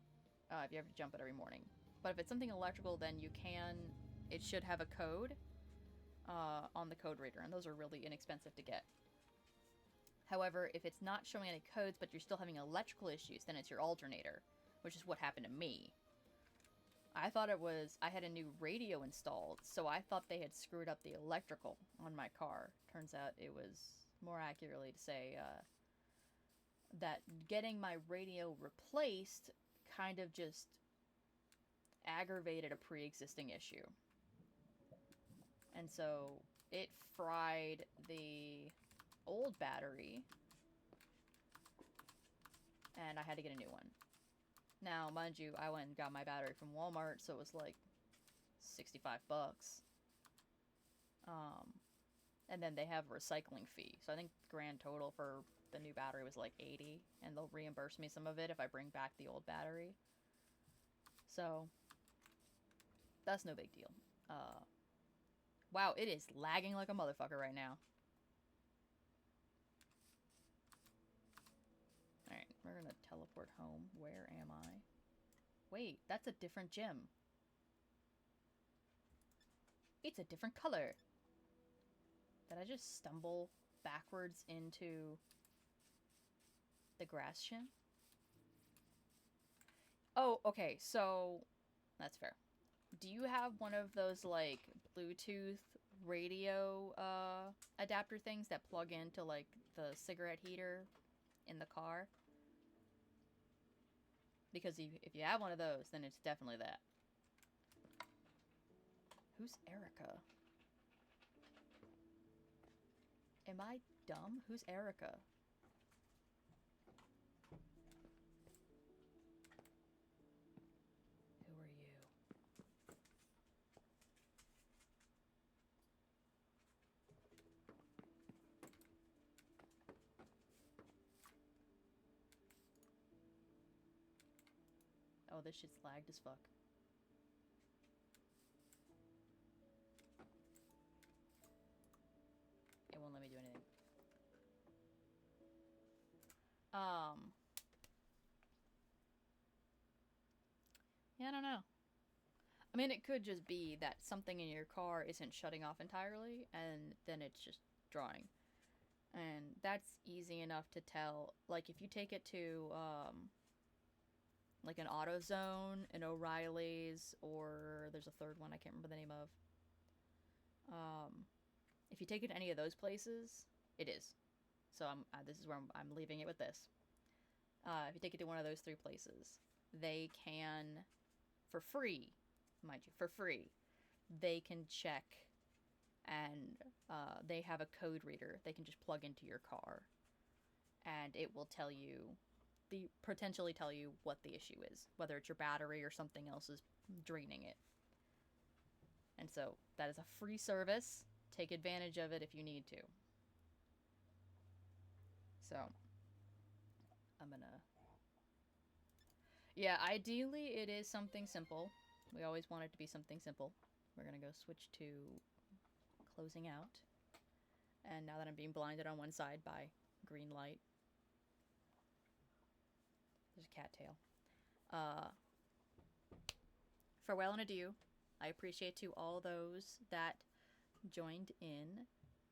if you have to jump it every morning. But if it's something electrical, then it should have a code, on the code reader, and those are really inexpensive to get. However, if it's not showing any codes, but you're still having electrical issues, then it's your alternator, which is what happened to me. I thought it was, I had a new radio installed, so I thought they had screwed up the electrical on my car. Turns out it was more accurately to say that getting my radio replaced kind of just aggravated a pre-existing issue. And so it fried the old battery, and I had to get a new one. Now, mind you, I went and got my battery from Walmart, so it was like $65. And then they have a recycling fee. So I think grand total for the new battery was like $80, and they'll reimburse me some of it if I bring back the old battery. So that's no big deal. Wow, it is lagging like a motherfucker right now. Alright, we're gonna teleport home. Where am I? Wait, that's a different gym. It's a different color. Did I just stumble backwards into the grass gym? Oh, okay, so that's fair. Do you have one of those, like, Bluetooth radio adapter things that plug into, like, the cigarette heater in the car? Because if you have one of those, then it's definitely that. Who's Erica? Am I dumb? Who's Erica? Who are you? Oh, this shit's lagged as fuck. It won't let me do anything. Yeah, I don't know. I mean, it could just be that something in your car isn't shutting off entirely, and then it's just drawing. And that's easy enough to tell. Like, if you take it to, like an AutoZone, an O'Reilly's, or there's a third one I can't remember the name of. If you take it to any of those places, it is. So this is where I'm leaving it with this. If you take it to one of those 3 places, they can, for free, mind you, for free, they can check, and they have a code reader they can just plug into your car, and it will tell you, potentially tell you what the issue is, whether it's your battery or something else is draining it. And so that is a free service. Take advantage of it if you need to. So I'm gonna... Yeah, ideally it is something simple. We always want it to be something simple. We're gonna go switch to closing out. And now that I'm being blinded on one side by green light. There's a cattail. Farewell and adieu. I appreciate to all those that joined in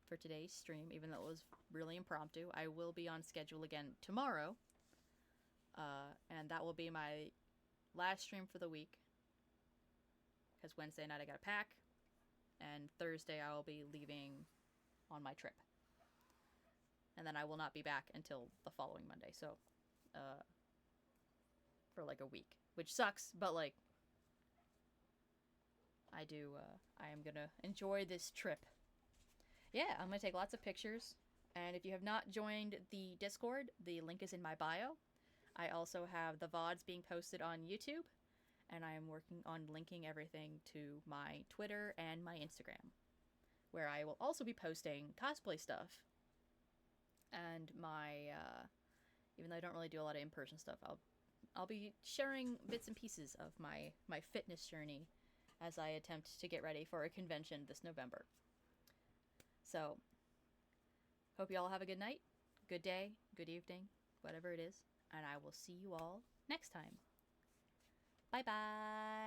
for today's stream, even though it was really impromptu. I will be on schedule again tomorrow. And that will be my last stream for the week. Because Wednesday night I gotta pack. And Thursday I will be leaving on my trip. And then I will not be back until the following Monday. So, for like a week. Which sucks, but like, I am gonna enjoy this trip. Yeah, I'm gonna take lots of pictures. And if you have not joined the Discord, the link is in my bio. I also have the VODs being posted on YouTube. And I am working on linking everything to my Twitter and my Instagram, where I will also be posting cosplay stuff. And my, even though I don't really do a lot of in-person stuff, I'll be sharing bits and pieces of my fitness journey as I attempt to get ready for a convention this November. So, hope you all have a good night, good day, good evening, whatever it is, and I will see you all next time. Bye-bye!